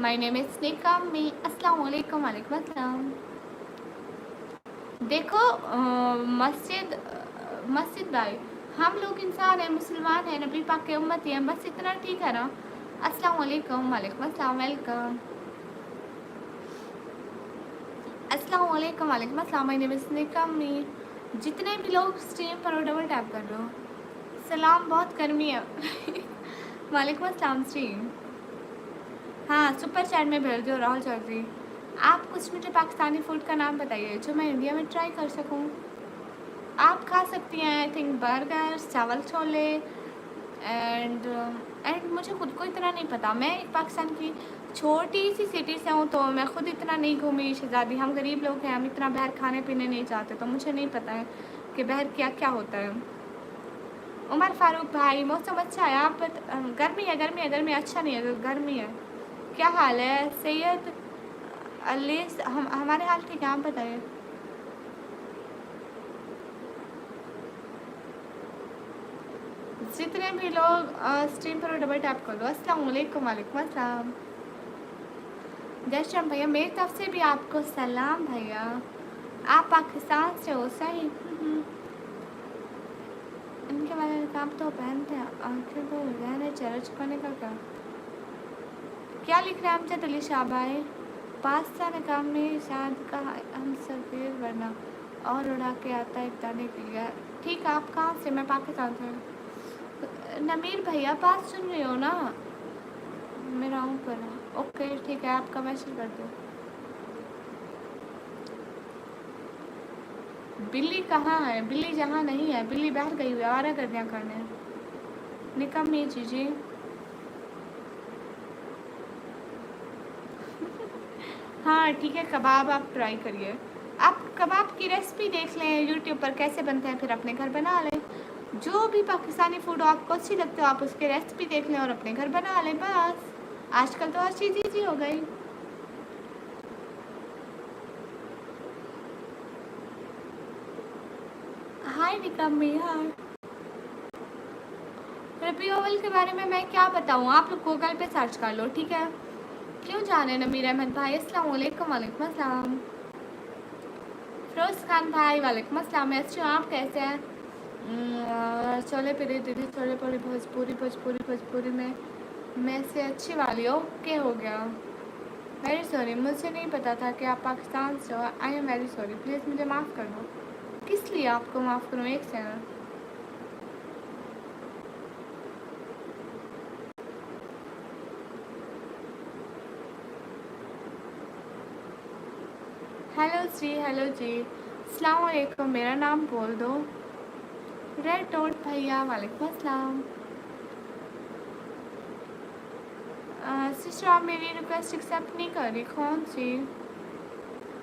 माय नेम इज निकामी। अस्सलाम वालेकुम। वालेकुम अस्सलाम। देखो मस्जिद भाई, हम लोग इंसान हैं, मुसलमान हैं, नबी पाक के उम्मती हैं, बस इतना ठीक है ना? अस्सलाम वालेकुम। वालेकुम अस्सलाम, वेलकम। अस्सलाम वालेकुम। वालेकुम अस्सलाम। माय नेम इज निकामी। जितने भी लोग स्ट्रीम पर हो डबल टैप कर दो। सलाम, बहुत गर्मी है। वालेकुम अस्सलाम स्ट्रीम। हाँ सुपर चैट में भेज दो राहुल चौधरी। आप कुछ मुझे पाकिस्तानी फूड का नाम बताइए जो मैं इंडिया में ट्राई कर सकूँ। आप खा सकती हैं आई थिंक बर्गर, चावल छोले एंड मुझे खुद को इतना नहीं पता। मैं एक पाकिस्तान की छोटी सी सिटी से हूँ तो मैं खुद इतना नहीं घूमी शहजादी। हम गरीब लोग हैं, हम इतना बाहर खाने पीने नहीं जाते, तो मुझे नहीं पता है कि बाहर क्या क्या होता है। उमर फारूक भाई, मौसम अच्छा है। आप गर्मी है, गर्मी है, गर्मी अच्छा नहीं है, गर्मी है। क्या हाल है सैयद अली? हमारे हाल ठीक है, आप बताइए। जितने भी लोग स्ट्रीम पर डबल टैप कर दो। अस्सलाम वालेकुम। वालेकुम अस्सलाम। जय श्याम भैया, मेरी तरफ से भी आपको सलाम भैया। आप पाकिस्तान से हो? सही। इनके वाले नकाब तो पहनते हैं, आंखें को रहने चेहरा छुपाने का क्या लिख रहे हैं अमजद अली शाह भाई? पास्ता नकाब में शायद का हम सफेद वरना और उड़ा के आता है दाने के लिए। ठीक है, आप कहाँ से? मैं पाकिस्तान से। नमीर भैया बात सुन रहे हो ना? मेरा ऊपर। ओके ठीक है, आपका मैसेज कर दो। बिल्ली कहाँ है? बिल्ली जहाँ नहीं है, बिल्ली बाहर गई हुई है आवारा गर्दियाँ करने। निकम्मी चीज़ी। हाँ ठीक है, कबाब आप ट्राई करिए। आप कबाब की रेसिपी देख लें यूट्यूब पर कैसे बनते हैं, फिर अपने घर बना लें। जो भी पाकिस्तानी फूड आपको अच्छी लगती हो आप उसकी रेसिपी देख लें और अपने घर बना लें बस। आजकल तो हर चीज़ ईजी हो गई। हाय निकम्मी। हाय। रबी अव्वल के बारे में मैं क्या बताऊँ, आप लोग गूगल पे सर्च कर लो ठीक है। क्यों जाने नमीर अहमद भाई? अस्सलाम वालेकुम। वालेकुम अस्सलाम। फिरोज खान भाई वालेकुम अस्सलाम। मैं अच्छी हूँ, आप कैसे हैं? छोले पूरी दीदी, छोले पूरी भोजपुरी भोजपुरी भोजपुरी में मैं से अच्छी वाली। ओके हो गया। वेरी सॉरी, मुझे नहीं पता था कि आप पाकिस्तान से हो। I am very sorry, please मुझे माफ़ कर दो। किस लिए आपको माफ़ करूँ? एक सेकंड। हेलो जी, हेलो जी, अस्सलाम वालेकुम। मेरा नाम बोल दो। रेड डॉट भैया वालेकुम अस्सलाम। सिस्टर आप मेरी रिक्वेस्ट एक्सेप्ट नहीं कर रही, कौन सी?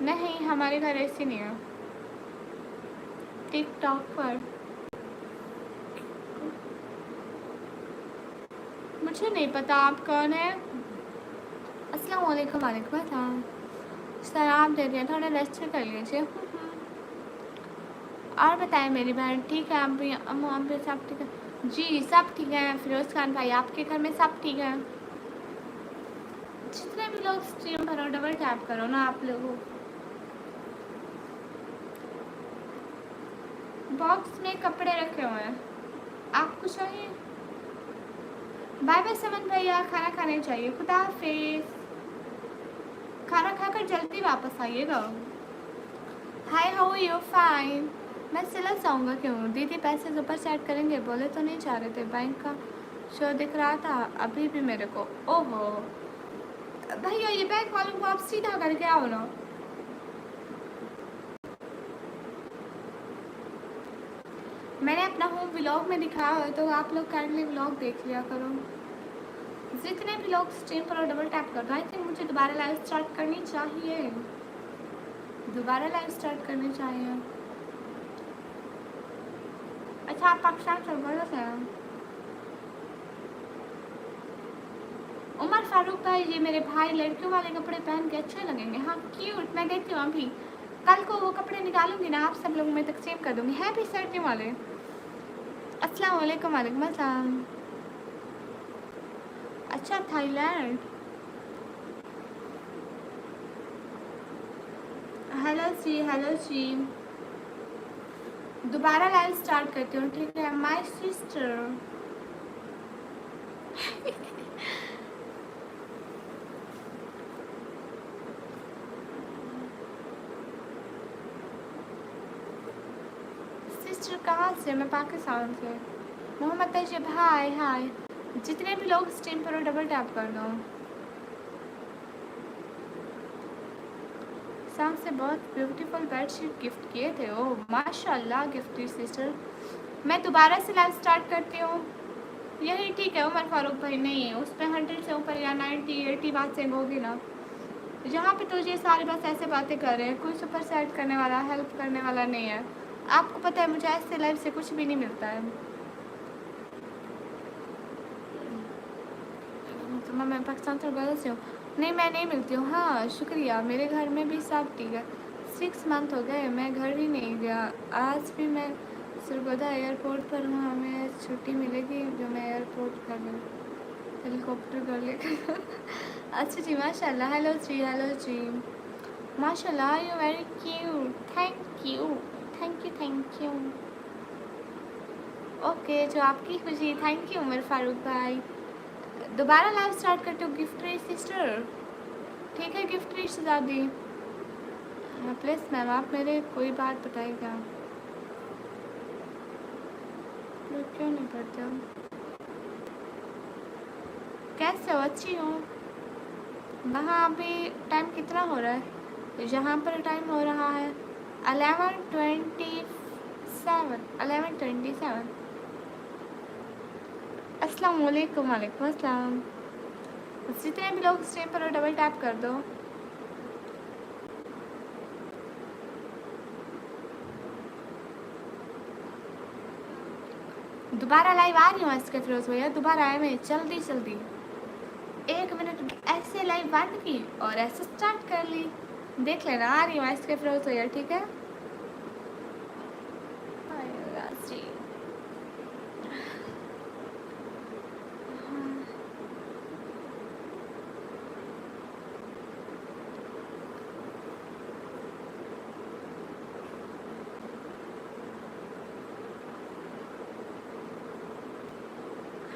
नहीं, हमारे घर ऐसी नहीं है। टिकटॉक पर मुझे नहीं पता आप कौन है। अस्सलाम वालेकुम। वालेकुम अस्सलाम। सर आप दे दिए, थोड़ा रेस्ट कर लीजिए। और बताएं मेरी बहन ठीक है? आप भी सब ठीक है जी? सब ठीक है। फिरोज खान भाई आपके घर में सब ठीक है? जितने भी लोग स्ट्रीम भरो डबल टैप करो ना आप लोगों। बॉक्स में कपड़े रखे हुए हैं, आपको चाहिए? बाय बाय समन भैया, खाना खाने चाहिए। खुदा हाफिज। खाना खाकर जल्दी वापस आइएगा। Hi how are you? Fine. मैं सिला चाहूँगा क्यों? दीदी पैसे सुपर सेट करेंगे बोले तो नहीं चाह रहे थे। बैंक का शो दिख रहा था अभी भी मेरे को। ओहो भैया, ये बैंक वालों को आप सीधा करके आओ ना। मैंने अपना होम व्लॉग में दिखाया है तो आप लोग काइंडली व्लॉग देख लिया करो। जितने भी लोग स्ट्रीम पर और डबल टैप कर रहे हैं, मुझे दोबारा लाइव स्टार्ट करनी चाहिए। दोबारा लाइव स्टार्ट करनी चाहिए। अच्छा आप पाकिस्तान सर्वर से हैं? उमर फारूक भाई, ये मेरे भाई लड़कियों वाले कपड़े पहन के अच्छे लगेंगे। हाँ क्यूट, मैं देती हूँ अभी। कल को वो कपड़े निकालूंगी ना, आप सब लोग मैं तकसीम कर दूंगी। हैप्पी सर्दी वाले। अस्सलाम वालेकुम। वालेकुम अस्सलाम। अच्छा थाईलैंड। हेलो जी, हेलो जी। दोबारा लाइव स्टार्ट करती हूँ ठीक है? My sister. सिस्टर कहाँ से? मैं पाकिस्तान से। मोहम्मद तैयब हाय हाय। जितने भी लोग स्ट्रीम पर डबल टैप कर दो। शाम से बहुत ब्यूटीफुल बेडशीट गिफ्ट किए थे। ओ माशाल्लाह गिफ्टी सिस्टर। मैं दोबारा से लाइव स्टार्ट करती हूँ। यही ठीक है उमर फारूक भाई? नहीं उस पर 100 से ऊपर या 90-80 बात से होगी ना। यहाँ पे तो ये सारे बस ऐसे बातें कर रहे हैं, कोई सुपर सेट करने वाला हेल्प करने वाला नहीं है। आपको पता है मुझे ऐसे लाइफ से कुछ भी नहीं मिलता है। तो मैं पाकिस्तान से गलत से हूँ? नहीं मैं नहीं मिलती हूँ। हाँ शुक्रिया, मेरे घर में भी सब ठीक है। 6 मंथ हो गए मैं घर ही नहीं गया। आज भी मैं सरगोदा एयरपोर्ट पर हूँ। हमें छुट्टी मिलेगी जो मैं एयरपोर्ट कर लूँ हेलीकॉप्टर कर लेकर। अच्छा जी माशाल्लाह। हेलो जी, हेलो जी। माशाल्लाह, you very cute, thank you, thank you, thank you. Okay, जो आपकी खुशी, थैंक यू उमर फारूक भाई। दोबारा लाइव स्टार्ट करते हो गिफ्ट रीच सिस्टर, ठीक है गिफ्ट रीच दादी। प्लीज़ मैम आप मेरे कोई बात बताइएगा, लोग क्यों नहीं पढ़ते हो? कैसे हो? अच्छी हो? वहाँ अभी टाइम कितना हो रहा है? यहाँ पर टाइम हो रहा है 11:27। 11:27। अस्सलाम वालेकुम। वालेकुम अस्सलाम। जितने भी लोग स्ट्रीम पर हो डबल टैप कर दो। दोबारा लाइव आ रही हूँ इसके फिरोज भैया, दोबारा आए मैं जल्दी जल्दी। 1 मिनट ऐसे लाइव बंद की और ऐसे स्टार्ट कर ली, देख लेना आ रही हूँ इसके फिरोज भैया, ठीक है?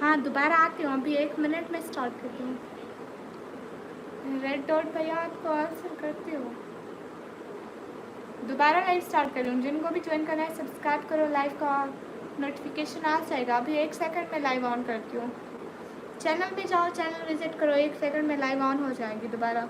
हाँ दोबारा आती हूँ, अभी 1 मिनट में स्टार्ट करती हूँ। रेड डॉट भैया आपको आंसर करती हो, दोबारा लाइव स्टार्ट कर रही हूँ। जिनको भी ज्वाइन करना है सब्सक्राइब करो, लाइव का नोटिफिकेशन आ जाएगा। अभी 1 सेकंड में लाइव ऑन करती हूँ। चैनल पे जाओ, चैनल विजिट करो, 1 सेकंड में लाइव ऑन हो जाएगी दोबारा।